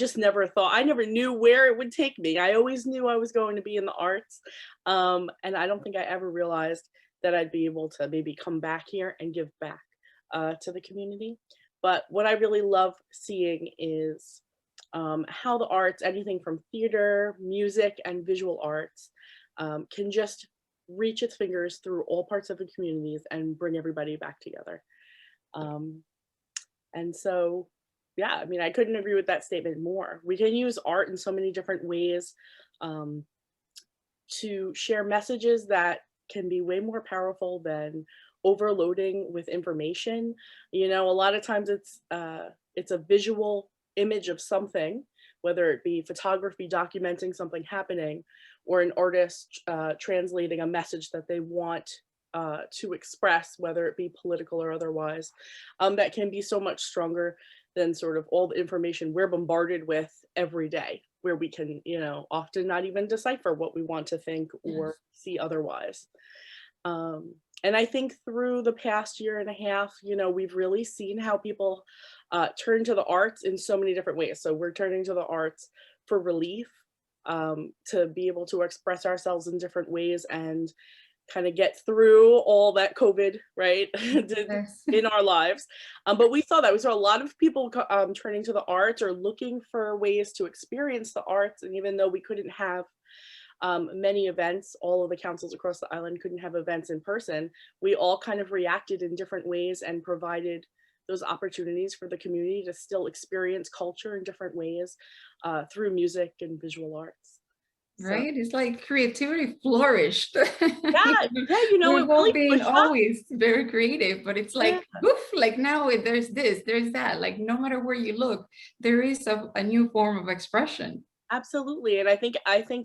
never knew where it would take me. I always knew I was going to be in the arts. And I don't think I ever realized that I'd be able to maybe come back here and give back to the community. But what I really love seeing is how the arts, anything from theater, music, and visual arts, can just reach its fingers through all parts of the communities and bring everybody back together. And so, yeah, I mean, I couldn't agree with that statement more. We can use art in so many different ways to share messages that can be way more powerful than overloading with information. You know, a lot of times it's a visual image of something, whether it be photography documenting something happening, or an artist translating a message that they want to express, whether it be political or otherwise, that can be so much stronger than sort of all the information we're bombarded with every day, where we can, you know, often not even decipher what we want to think or see otherwise. And I think through the past year and a half, you know, we've really seen how people turn to the arts in so many different ways. So we're turning to the arts for relief, to be able to express ourselves in different ways and kind of get through all that COVID, right, in our lives. But we saw a lot of people turning to the arts or looking for ways to experience the arts. And even though we couldn't have many events, all of the councils across the island couldn't have events in person, we all kind of reacted in different ways and provided those opportunities for the community to still experience culture in different ways through music and visual arts. Right? It's like creativity flourished. Yeah, you know, we've all been always very creative, but it's like, oof, like now there's this, there's that, like no matter where you look, there is a new form of expression. Absolutely. And I think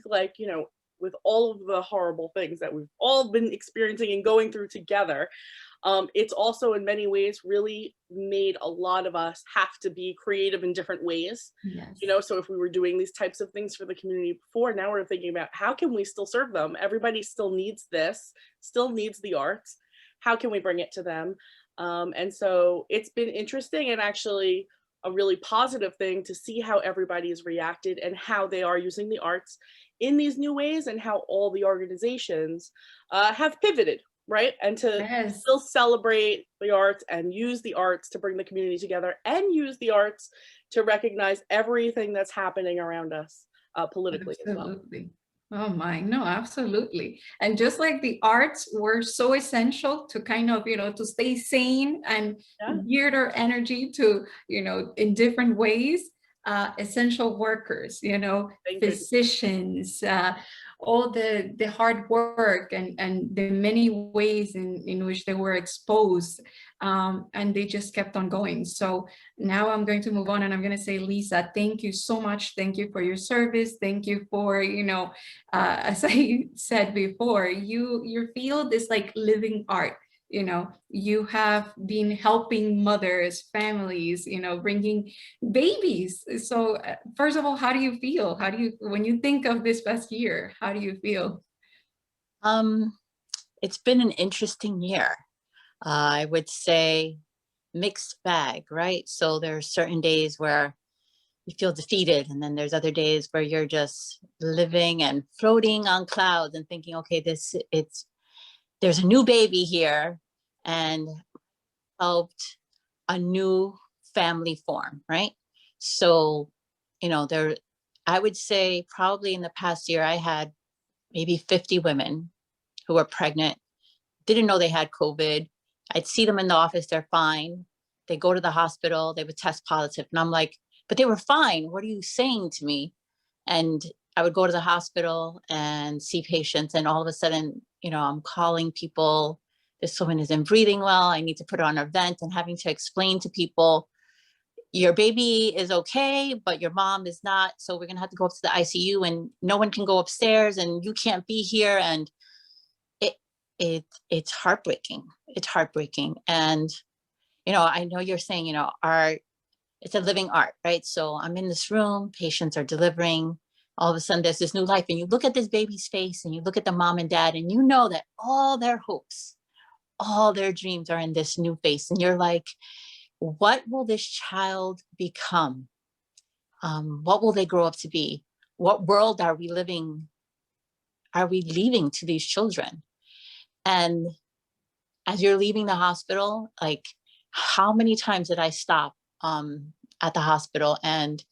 like, you know, with all of the horrible things that we've all been experiencing and going through together, It's also in many ways really made a lot of us have to be creative in different ways. Yes. You know, so if we were doing these types of things for the community before, now we're thinking about how can we still serve them? Everybody still needs this, still needs the arts. How can we bring it to them? And so it's been interesting and actually a really positive thing to see how everybody has reacted and how they are using the arts in these new ways, and how all the organizations have pivoted, right? And to Yes. still celebrate the arts and use the arts to bring the community together, and use the arts to recognize everything that's happening around us politically as well. Absolutely. Oh my, no, absolutely. And just like the arts were so essential to kind of, to stay sane and Yeah. gear their energy to, in different ways, essential workers, Thank goodness. physicians, all the hard work and the many ways in which they were exposed, and they just kept on going. So now I'm going to move on, and I'm going to say, Lisa, thank you so much. Thank you for your service. Thank you for, as I said before, your field is like living art. You have been helping mothers, families, bringing babies. So first of all, how do you feel? When you think of this past year, how do you feel? It's been an interesting year. I would say mixed bag, right? So there are certain days where you feel defeated, and then there's other days where you're just living and floating on clouds and thinking, okay, there's a new baby here, and helped a new family form, right? So, I would say probably in the past year, I had maybe 50 women who were pregnant, didn't know they had COVID. I'd see them in the office, they're fine. They go to the hospital, they would test positive. And I'm like, but they were fine. What are you saying to me? And I would go to the hospital and see patients, and all of a sudden, I'm calling people, this woman isn't breathing well, I need to put her on a vent, and having to explain to people, your baby is okay, but your mom is not. So we're gonna have to go up to the ICU, and no one can go upstairs, and you can't be here. And it's heartbreaking. It's heartbreaking. And, I know you're saying, art, it's a living art, right? So I'm in this room, patients are delivering, all of a sudden there's this new life, and you look at this baby's face, and you look at the mom and dad, and you know that all their hopes, all their dreams are in this new face. And you're like, what will this child become? What will they grow up to be? What world are we leaving to these children? And as you're leaving the hospital, like, how many times did I stop at the hospital? And,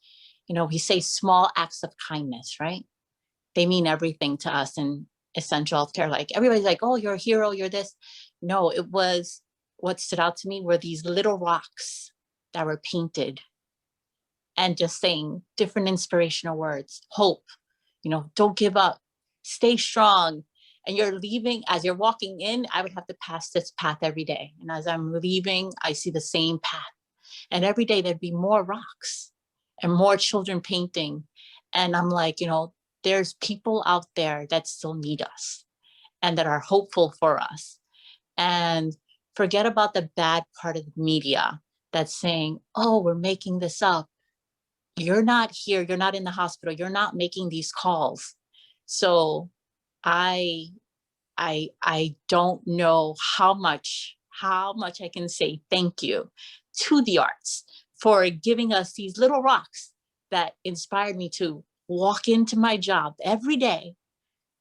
we say small acts of kindness, right? They mean everything to us in essential healthcare. Like, everybody's like, oh, you're a hero, you're this. No, it was, what stood out to me were these little rocks that were painted and just saying different inspirational words. Hope, don't give up, stay strong. And you're leaving, as you're walking in, I would have to pass this path every day. And as I'm leaving, I see the same path. And every day there'd be more rocks and more children painting. And I'm like, there's people out there that still need us and that are hopeful for us. And forget about the bad part of the media that's saying, oh, we're making this up. You're not here. You're not in the hospital. You're not making these calls. So I don't know how much I can say thank you to the arts for giving us these little rocks that inspired me to walk into my job every day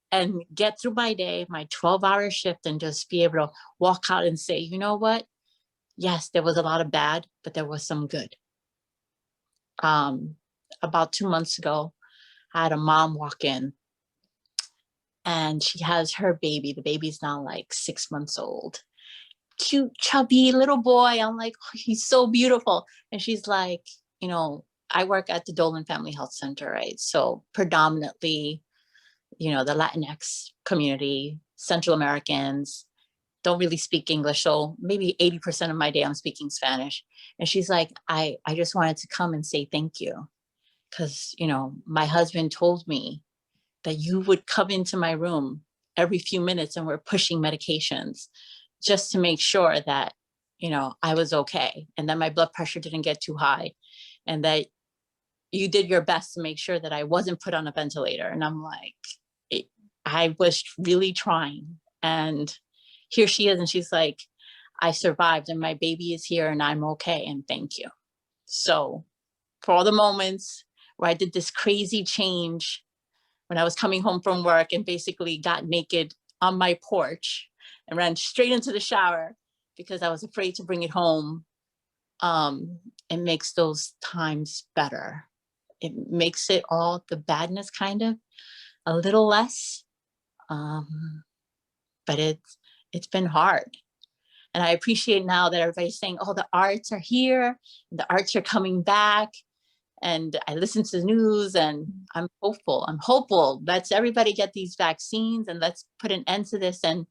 and get through my day, my 12-hour shift, and just be able to walk out and say, you know what? Yes, there was a lot of bad, but there was some good. About 2 months ago, I had a mom walk in, and she has her baby. The baby's now like 6 months old. Cute, chubby little boy. I'm like, oh, he's so beautiful. And she's like, I work at the Boylan Family Health Center, right? So predominantly, the Latinx community, Central Americans don't really speak English. So maybe 80% of my day I'm speaking Spanish. And she's like, I just wanted to come and say thank you. Because, my husband told me that you would come into my room every few minutes and we're pushing medications. just to make sure that, you know, I was okay and that my blood pressure didn't get too high and that you did your best to make sure that I wasn't put on a ventilator. And I'm like, I was really trying. And here she is. And she's like, I survived and my baby is here and I'm okay. And thank you. So for all the moments where I did this crazy change when I was coming home from work and basically got naked on my porch and ran straight into the shower because I was afraid to bring it home, it makes those times better. It makes it all, the badness kind of a little less, but it's been hard. And I appreciate now that everybody's saying, oh, the arts are here, the arts are coming back. And I listen to the news and I'm hopeful. I'm hopeful. Let's everybody get these vaccines and let's put an end to this. And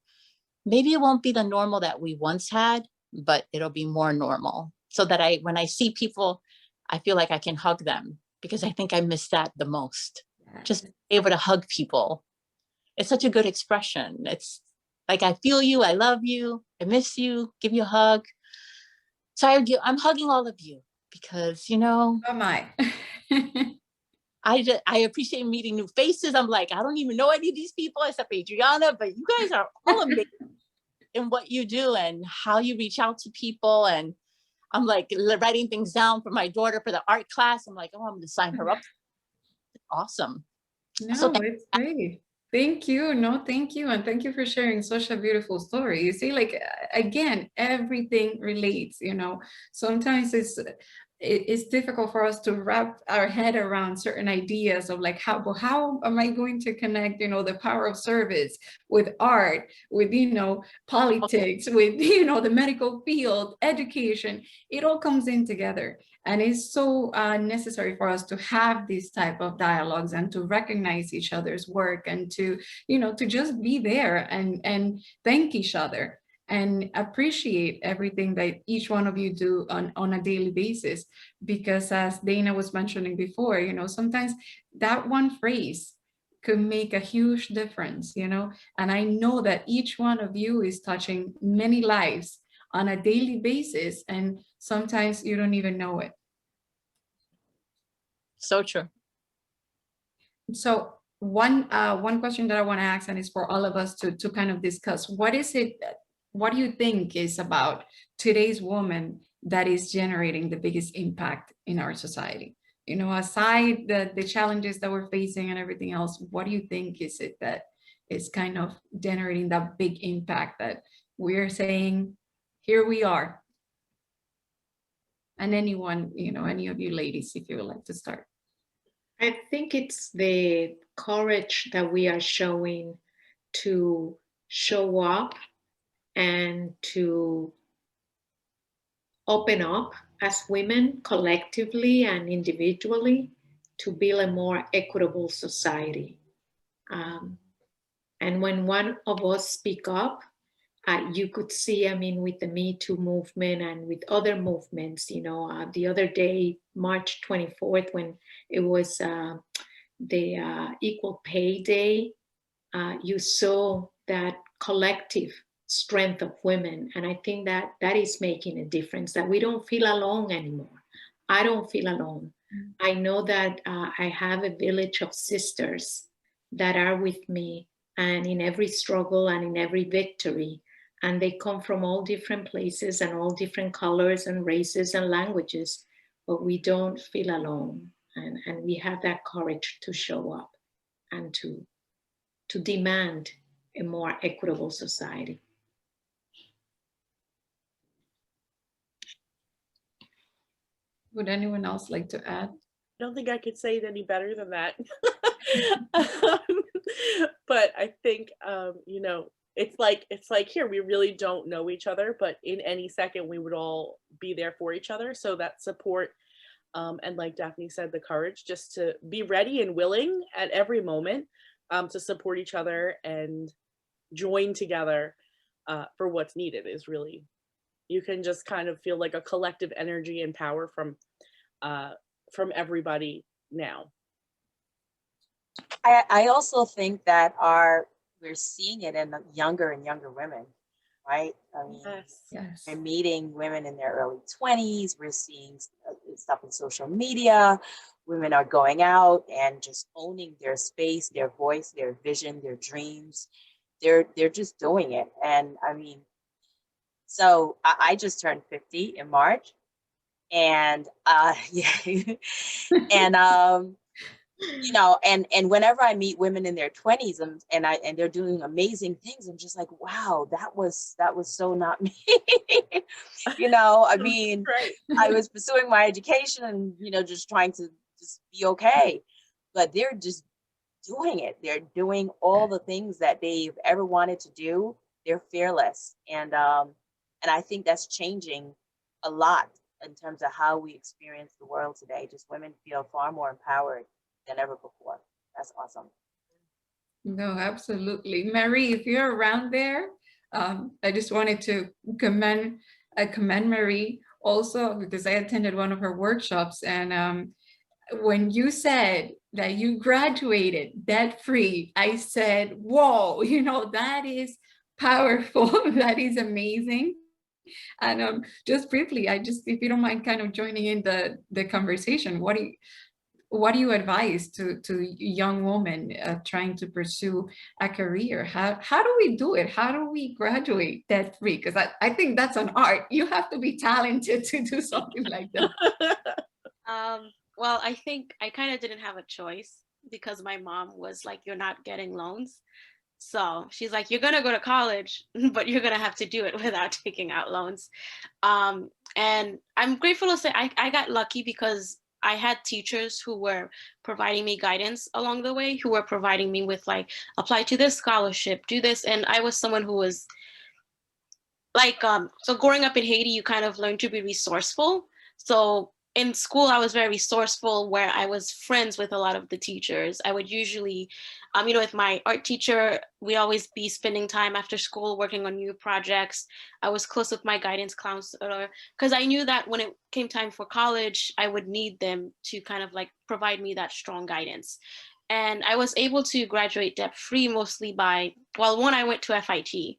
maybe it won't be the normal that we once had, but it'll be more normal. So that when I see people, I feel like I can hug them because I think I miss that the most. Just be able to hug people. It's such a good expression. It's like, I feel you, I love you, I miss you, give you a hug. So I'm hugging all of you because, you know, Oh my. I appreciate meeting new faces. I'm like, I don't even know any of these people except Adriana, but you guys are all amazing in what you do and how you reach out to people. And I'm like writing things down for my daughter for the art class. I'm like, oh, I'm going to sign her up. Awesome. No, So it's great. Thank you. No, thank you. And thank you for sharing such a beautiful story. You see, like, again, everything relates, you know. Sometimes it's difficult for us to wrap our head around certain ideas of like, how am I going to connect, you know, the power of service with art, with, you know, politics, with, you know, the medical field, education. It all comes in together. And it's so necessary for us to have these type of dialogues and to recognize each other's work and to, you know, to just be there and thank each other and appreciate everything that each one of you do on a daily basis. Because as Dana was mentioning before, you know, sometimes that one phrase could make a huge difference, you know, and I know that each one of you is touching many lives on a daily basis, and sometimes you don't even know it. So true. So one question that I want to ask, and it's for all of us to kind of discuss, what do you think is about today's woman that is generating the biggest impact in our society? You know, aside the challenges that we're facing and everything else, what do you think is it that is kind of generating that big impact that we're saying, here we are? And anyone, you know, any of you ladies, if you would like to start. I think it's the courage that we are showing to show up and to open up as women collectively and individually to build a more equitable society. And when one of us speak up, you could see, I mean, with the Me Too movement and with other movements, you know, the other day, March 24th, when it was the Equal Pay Day, you saw that collective strength of women. And I think that that is making a difference, that we don't feel alone anymore. I don't feel alone. I know that I have a village of sisters that are with me, and in every struggle and in every victory. And they come from all different places and all different colors and races and languages, but we don't feel alone. And we have that courage to show up and to demand a more equitable society. Would anyone else like to add? I don't think I could say it any better than that. But I think, you know, it's like here, we really don't know each other, but in any second we would all be there for each other. So that support, and like Dafny said, the courage just to be ready and willing at every moment to support each other and join together for what's needed is really, you can just kind of feel like a collective energy and power from everybody now. I also think that we're seeing it in younger and younger women. right? I mean, Yes. we're meeting women in their early 20s. We're seeing stuff on social media. Women are going out and just owning their space, their voice, their vision, their dreams. They're just doing it. And I mean, so I just turned 50 in March. And yeah. And you know, and whenever I meet women in their 20s and they're doing amazing things, I'm just like, wow, that was so not me. You know, I mean, Right. I was pursuing my education and, you know, just trying to just be okay. But they're just doing it. They're doing all the things that they've ever wanted to do. They're fearless. And I think that's changing a lot in terms of how we experience the world today. Just women feel far more empowered than ever before. That's awesome. No, absolutely. Marie, if you're around there, I just wanted to commend Marie also because I attended one of her workshops, and when you said that you graduated debt-free, I said, whoa, you know, that is powerful. That is amazing. And just briefly, if you don't mind kind of joining in the conversation, what do you advise to young women trying to pursue a career? How do we do it? How do we graduate debt free? Because I think that's an art. You have to be talented to do something like that. Well, I think I kind of didn't have a choice because my mom was like, you're not getting loans. So she's like, you're going to go to college, but you're going to have to do it without taking out loans. And I'm grateful to say I got lucky because I had teachers who were providing me guidance along the way, who were providing me with like, apply to this scholarship, do this. And I was someone who was like, so growing up in Haiti, you kind of learn to be resourceful. So in school, I was very resourceful where I was friends with a lot of the teachers. I would usually, you know, with my art teacher, we always be spending time after school working on new projects. I was close with my guidance counselor because I knew that when it came time for college, I would need them to kind of like provide me that strong guidance. And I was able to graduate debt-free mostly by, well, one, I went to FIT.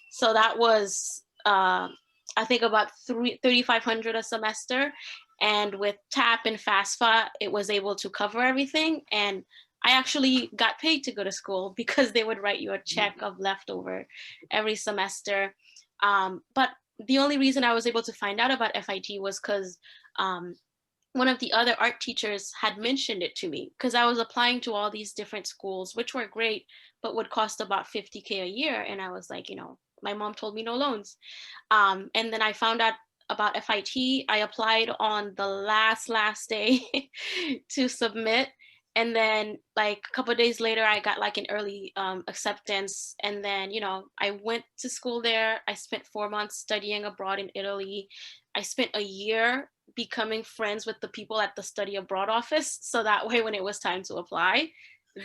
So that was, I think about $3,500 a semester. And with TAP and FAFSA, it was able to cover everything. And I actually got paid to go to school because they would write you a check of leftover every semester. But the only reason I was able to find out about FIT was because one of the other art teachers had mentioned it to me because I was applying to all these different schools, which were great, but would cost about $50K a year. And I was like, you know, my mom told me no loans. And then I found out about FIT. I applied on the last day to submit. And then like a couple of days later, I got like an early acceptance. And then, you know, I went to school there. I spent 4 months studying abroad in Italy. I spent a year becoming friends with the people at the study abroad office. So that way, when it was time to apply,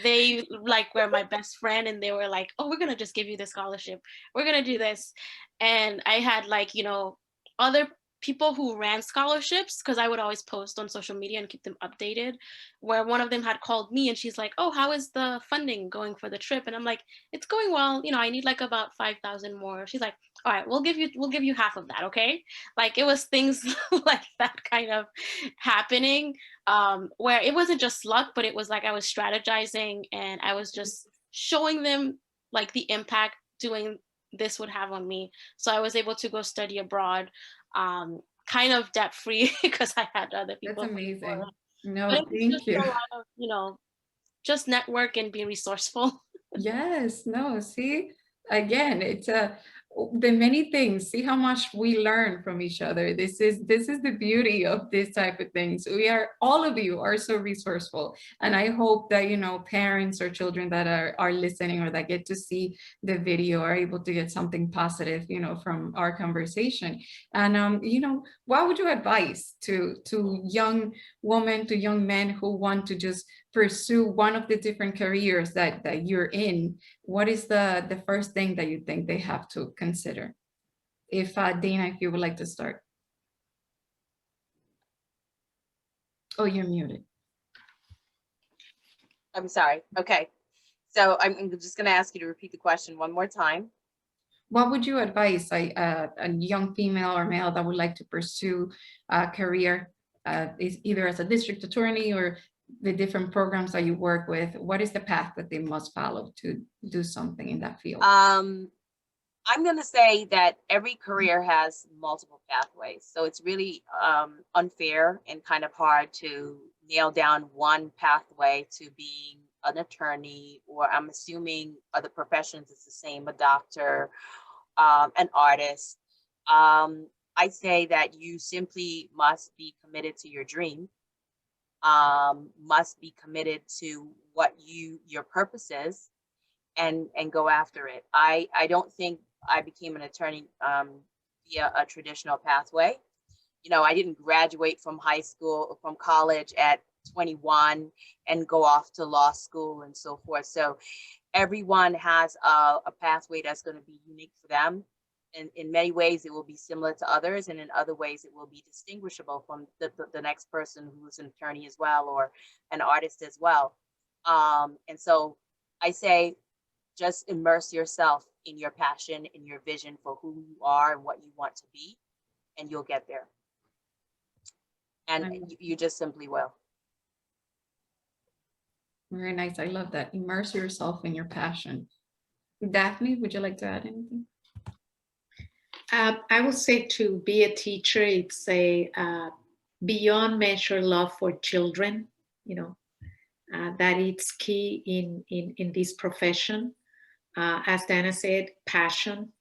they like were my best friend and they were like, oh, we're going to just give you the scholarship. We're going to do this. And I had like, you know, other people who ran scholarships because I would always post on social media and keep them updated, where one of them had called me and she's like, oh, how is the funding going for the trip? And I'm like, it's going well. You know, I need like about 5,000 more. She's like, all right, we'll give you half of that. Okay. Like it was things like that kind of happening, where it wasn't just luck, but it was like I was strategizing and I was just showing them like the impact doing this would have on me. So I was able to go study abroad, kind of debt free because I had other people. That's amazing. No, but thank you. a lot of, you know, just network and be resourceful. Yes, no, see, again, it's the many things. See how much we learn from each other. This is the beauty of this type of things. All of you are so resourceful. And I hope that, you know, parents or children that are listening or that get to see the video are able to get something positive, you know, from our conversation. And you know, what would you advise to young women, to young men who want to just pursue one of the different careers that you're in? What is the first thing that you think they have to consider? If Dana, if you would like to start. Oh, you're muted. I'm sorry. Okay. So I'm just going to ask you to repeat the question one more time. what would you advise a young female or male that would like to pursue a career either as a district attorney or the different programs that you work with? What is the path that they must follow to do something in that field? I'm going to say that every career has multiple pathways. So it's really unfair and kind of hard to nail down one pathway to being an attorney, or I'm assuming other professions is the same, a doctor, an artist. I say that you simply must be committed to your dream, must be committed to what your purpose is, and go after it. I don't think I became an attorney via a traditional pathway. You know, I didn't graduate from high school or from college at 21 and go off to law school and so forth. So everyone has a pathway that's going to be unique for them. And in many ways, it will be similar to others. And in other ways, it will be distinguishable from the next person who's an attorney as well, or an artist as well. And so I say, just immerse yourself in your passion, in your vision for who you are and what you want to be, and you'll get there. And you just simply will. Very nice. I love that. Immerse yourself in your passion. Dafny, would you like to add anything? I would say to be a teacher, it's a beyond measure love for children, you know, that it's key in this profession. As Dana said, passion,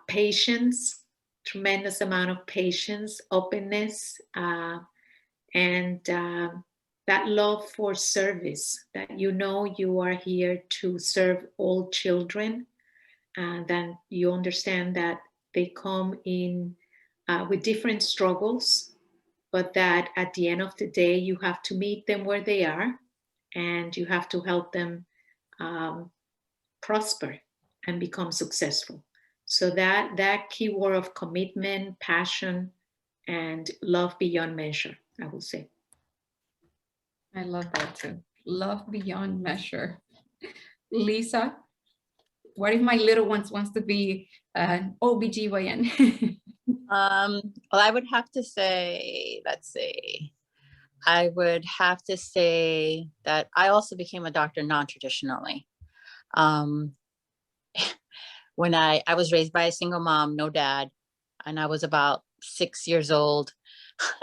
patience, tremendous amount of patience, openness, and that love for service, that you know you are here to serve all children, and then you understand that they come in with different struggles, but that at the end of the day, you have to meet them where they are, and you have to help them prosper and become successful. So that key word of commitment, passion, and love beyond measure, I would say. I love that too. Love beyond measure. Lisa, what if my little ones wants to be an OBGYN? Well, I would have to say, let's see, I would have to say that I also became a doctor non-traditionally. When I was raised by a single mom, no dad, and I was about 6 years old,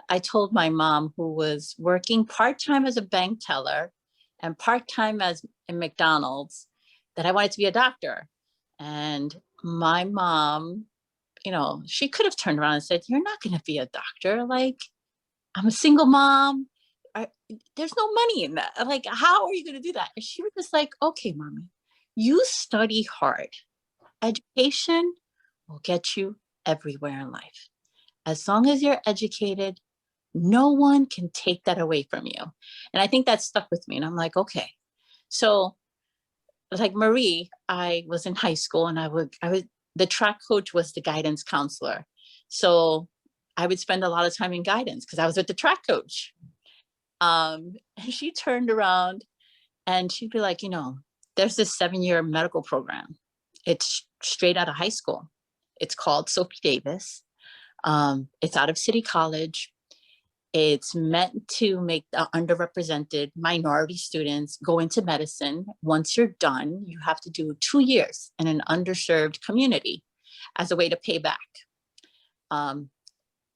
I told my mom, who was working part-time as a bank teller and part-time as in McDonald's, that I wanted to be a doctor. And my mom, you know, she could have turned around and said, "You're not going to be a doctor. Like, I'm a single mom. There's no money in that. Like, how are you going to do that?" And she was just like, "Okay, mommy, you study hard. Education will get you everywhere in life. As long as you're educated, no one can take that away from you." And I think that stuck with me. And I'm like, okay. So like Marie, I was in high school and the track coach was the guidance counselor. So I would spend a lot of time in guidance because I was with the track coach. And she turned around and she'd be like, you know, there's this 7-year medical program. It's straight out of high school. It's called Sophie Davis. It's out of City College. It's meant to make the underrepresented minority students go into medicine. Once you're done, you have to do 2 years in an underserved community as a way to pay back.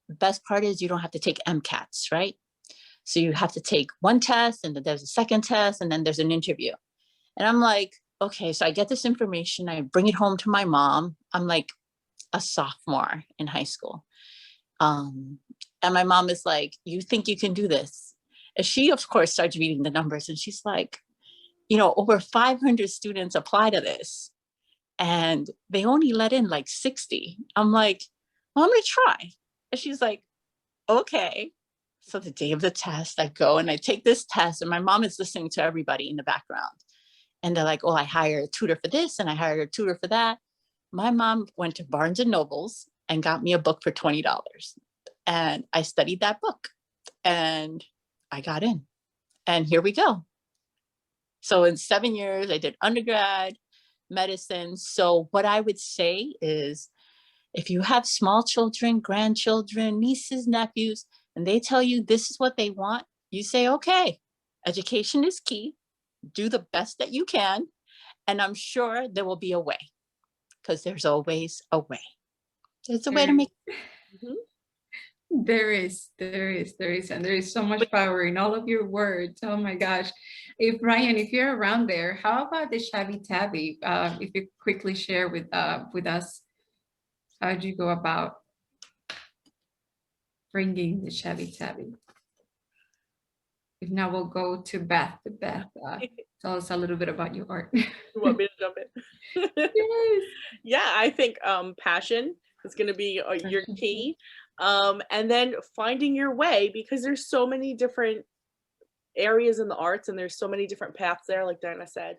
Best part is you don't have to take MCATs, right? So you have to take one test and then there's a second test and then there's an interview. And I'm like, okay, so I get this information, I bring it home to my mom. I'm like a sophomore in high school. And my mom is like, "You think you can do this?" And she, of course, starts reading the numbers and she's like, you know, over 500 students apply to this and they only let in like 60. I'm like, "Well, I'm gonna try." And she's like, "Okay." So the day of the test, I go and I take this test and my mom is listening to everybody in the background. And they're like, "Oh, I hired a tutor for this and I hired a tutor for that." My mom went to Barnes and Nobles and got me a book for $20. And I studied that book and I got in. And here we go. So in 7 years, I did undergrad, medicine. So what I would say is, if you have small children, grandchildren, nieces, nephews, and they tell you this is what they want, you say, okay, education is key. Do the best that you can. And I'm sure there will be a way, because there's always a way. There's a way to make it. There is, and there is so much power in all of your words. Oh my gosh. If Ryan, if you're around there, how about the Shabby Tabby? If you quickly share with us, how do you go about bringing the Shabby Tabby? If not, we'll go to Beth. Beth, tell us a little bit about your art. You want me to jump in? Yes. Yeah, I think passion is going to be your key. And then finding your way, because there's so many different areas in the arts and there's so many different paths there, like Diana said.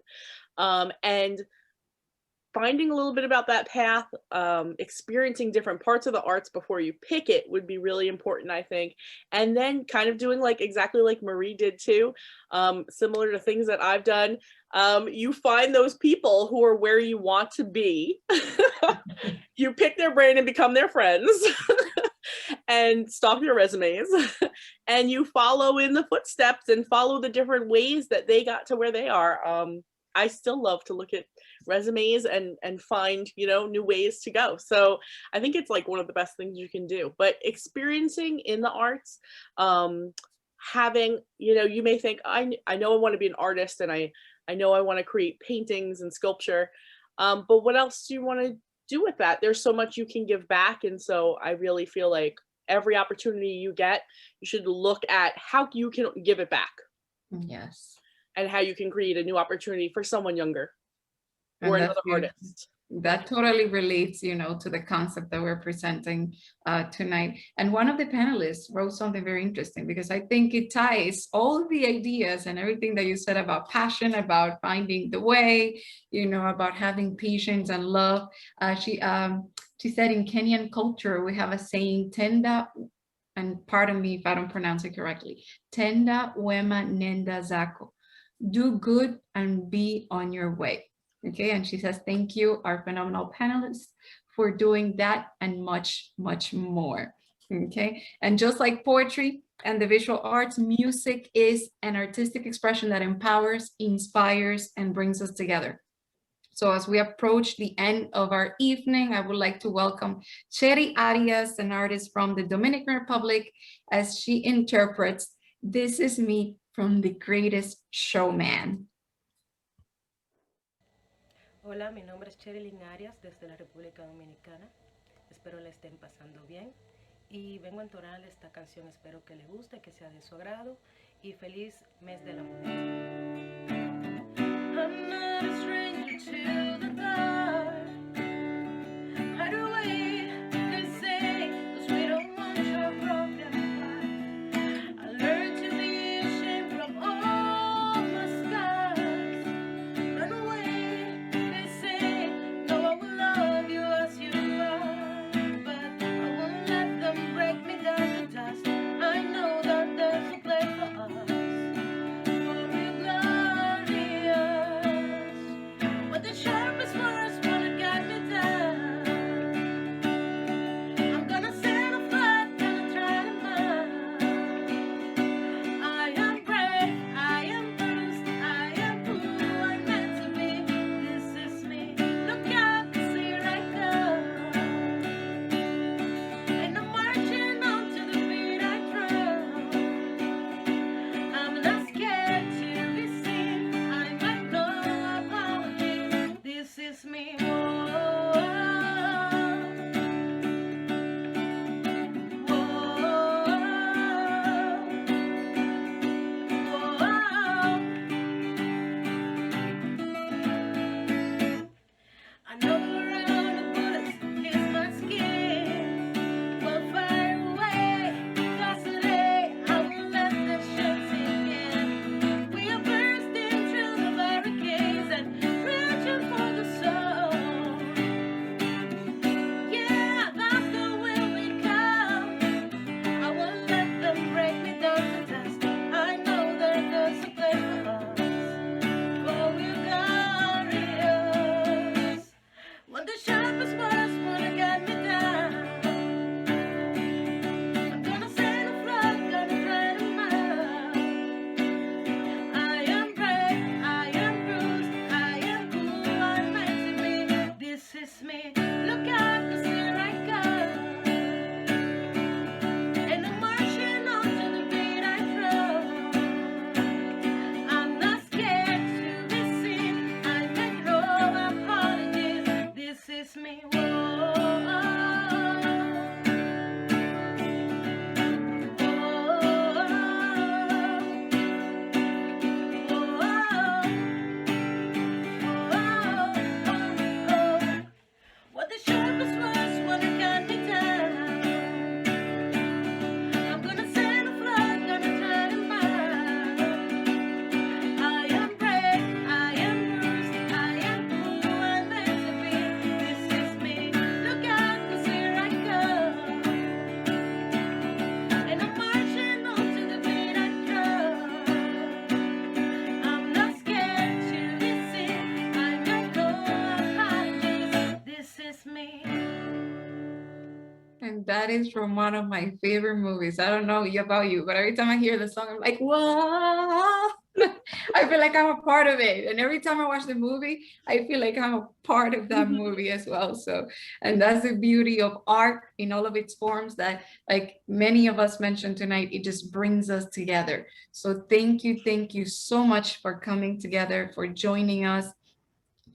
And finding a little bit about that path, experiencing different parts of the arts before you pick it would be really important, I think. And then kind of doing like exactly like Marie did too, similar to things that I've done. You find those people who are where you want to be. You pick their brain and become their friends. And stalk their resumes. And you follow in the footsteps and follow the different ways that they got to where they are. I still love to look at resumes and find, you know, new ways to go. So I think it's like one of the best things you can do. But experiencing in the arts, having, you know, you may think, I know I want to be an artist, and I know I want to create paintings and sculpture, but what else do you want to do with that? There's so much you can give back. And so I really feel like every opportunity you get, you should look at how you can give it back. Yes. And how you can create a new opportunity for someone younger or another artist. That totally relates, you know, to the concept that we're presenting tonight. And one of the panelists wrote something very interesting, because I think it ties all the ideas and everything that you said about passion, about finding the way, you know, about having patience and love. She said in Kenyan culture, we have a saying, tenda, and pardon me if I don't pronounce it correctly, tenda wema nenda zako. Do good and be on your way. Okay, and she says, thank you, our phenomenal panelists, for doing that and much, much more. Okay, and just like poetry and the visual arts, music is an artistic expression that empowers, inspires, and brings us together. So as we approach the end of our evening, I would like to welcome Shery Arias, an artist from the Dominican Republic, as she interprets This Is Me from The Greatest Showman. Hola, mi nombre es Shery Arias desde la República Dominicana. Espero la estén pasando bien y vengo a entonar esta canción. Espero que le guste, que sea de su agrado y feliz mes de la mujer. I'm not a stranger to the dark. Hide away, they say, 'cause we don't want your broken heart. I learned to be ashamed from all my scars. Run away, they say, no one will love you as you are. But I won't let them break me down to dust. I know that there's a place for us. sharpest words wanna get me down. I'm gonna send a flood, gonna drown them out. I am brave, I am bruised, I am who I'm meant to be. This is me. Look out, 'cause here I go. And I'm marching on to the beat I throw. I'm not scared to be seen. I make no apologies. This is me. Whoa. What the sharpest words wanna cut me down. I'm gonna send a flood, gonna turn him out. I am brave, I am bruised, I am who I'm meant to be. This is me. Look out, 'cause here I go. And I'm marching on to the beat I throw. I'm not scared to be seen. I make no apologies. This is me. And that is from one of my favorite movies. I don't know about you, but every time I hear the song, I'm like, whoa. I feel like I'm a part of it. And every time I watch the movie, I feel like I'm a part of that movie as well. So, and that's the beauty of art in all of its forms that, like many of us mentioned tonight, it just brings us together. So thank you so much for coming together, for joining us,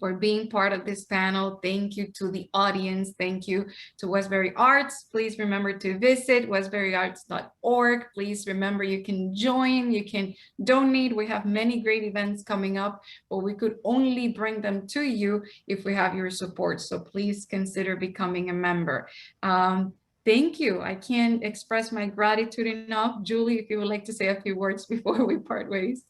for being part of this panel. Thank you to the audience. Thank you to Westbury Arts. Please remember to visit westburyarts.org. Please remember you can join, you can donate. We have many great events coming up, but we could only bring them to you if we have your support. So please consider becoming a member. Thank you. I can't express my gratitude enough. Julie, if you would like to say a few words before we part ways.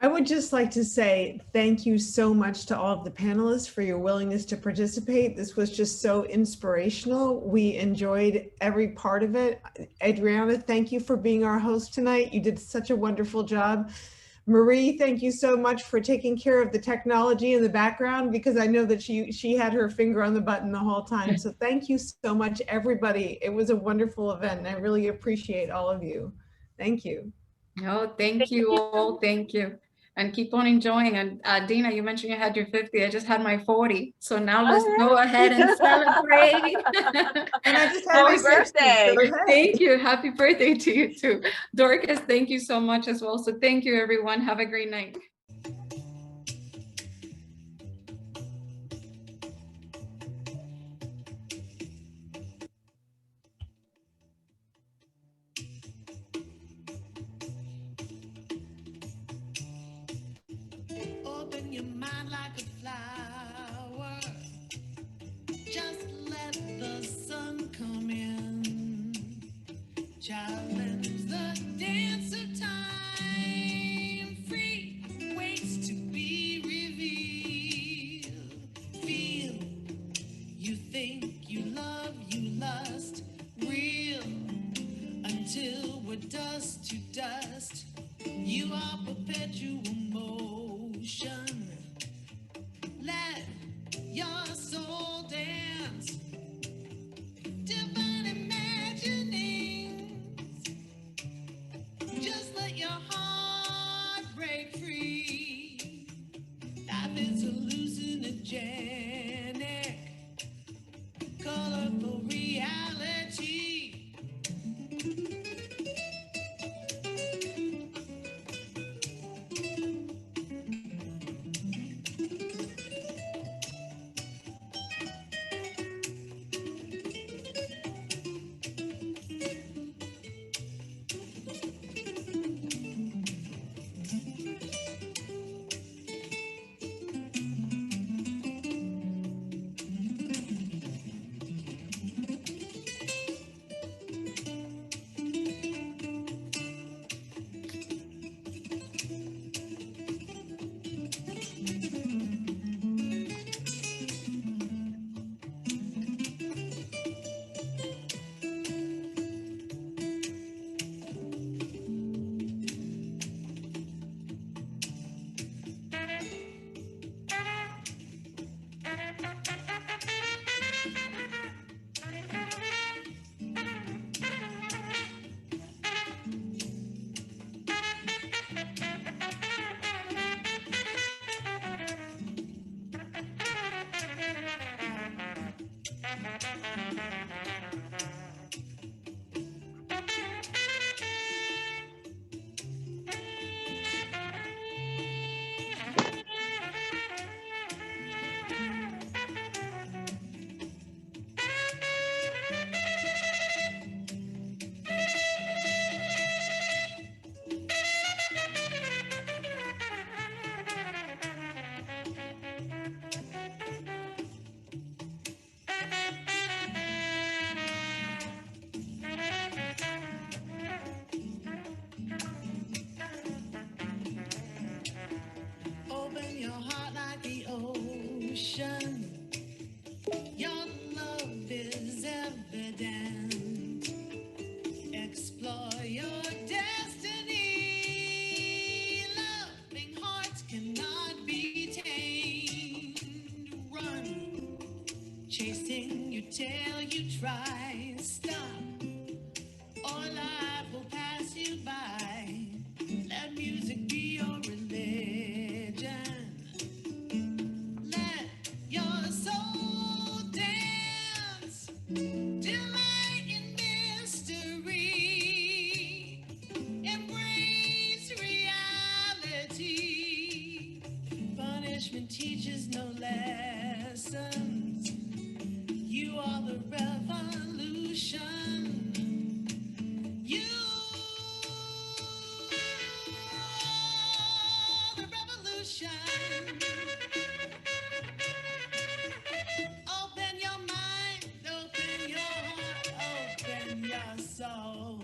I would just like to say thank you so much to all of the panelists for your willingness to participate. This was just so inspirational. We enjoyed every part of it. Adriana, thank you for being our host tonight. You did such a wonderful job. Marie, thank you so much for taking care of the technology in the background, because I know that she had her finger on the button the whole time. So thank you so much, everybody. It was a wonderful event, and I really appreciate all of you. Thank you. No, thank you all. Thank you. And keep on enjoying. And Dina, you mentioned you had your 50. I just had my 40. So now let's go ahead and celebrate. And I just had my Happy birthday. 60, so hey. Thank you. Happy birthday to you too. Dorcas, thank you so much as well. So thank you, everyone. Have a great night. Open your mind like a flower. Just let the sun come in. Challenge the dance of time. Free waits to be revealed. Feel, you think, you love, you lust. Real, until we're dust to dust. You are perpetual motion. Let Open your heart like the ocean. Your love is evident. Explore your destiny. Loving hearts cannot be tamed. Run, chasing your tail, you try. Stop, or life will pass you by. Let music be your religion. Let your soul dance. Delight in mystery. Embrace reality. Punishment teaches no lessons. You are the revolution. You are the revolution. Open your mind, open your heart, open your soul.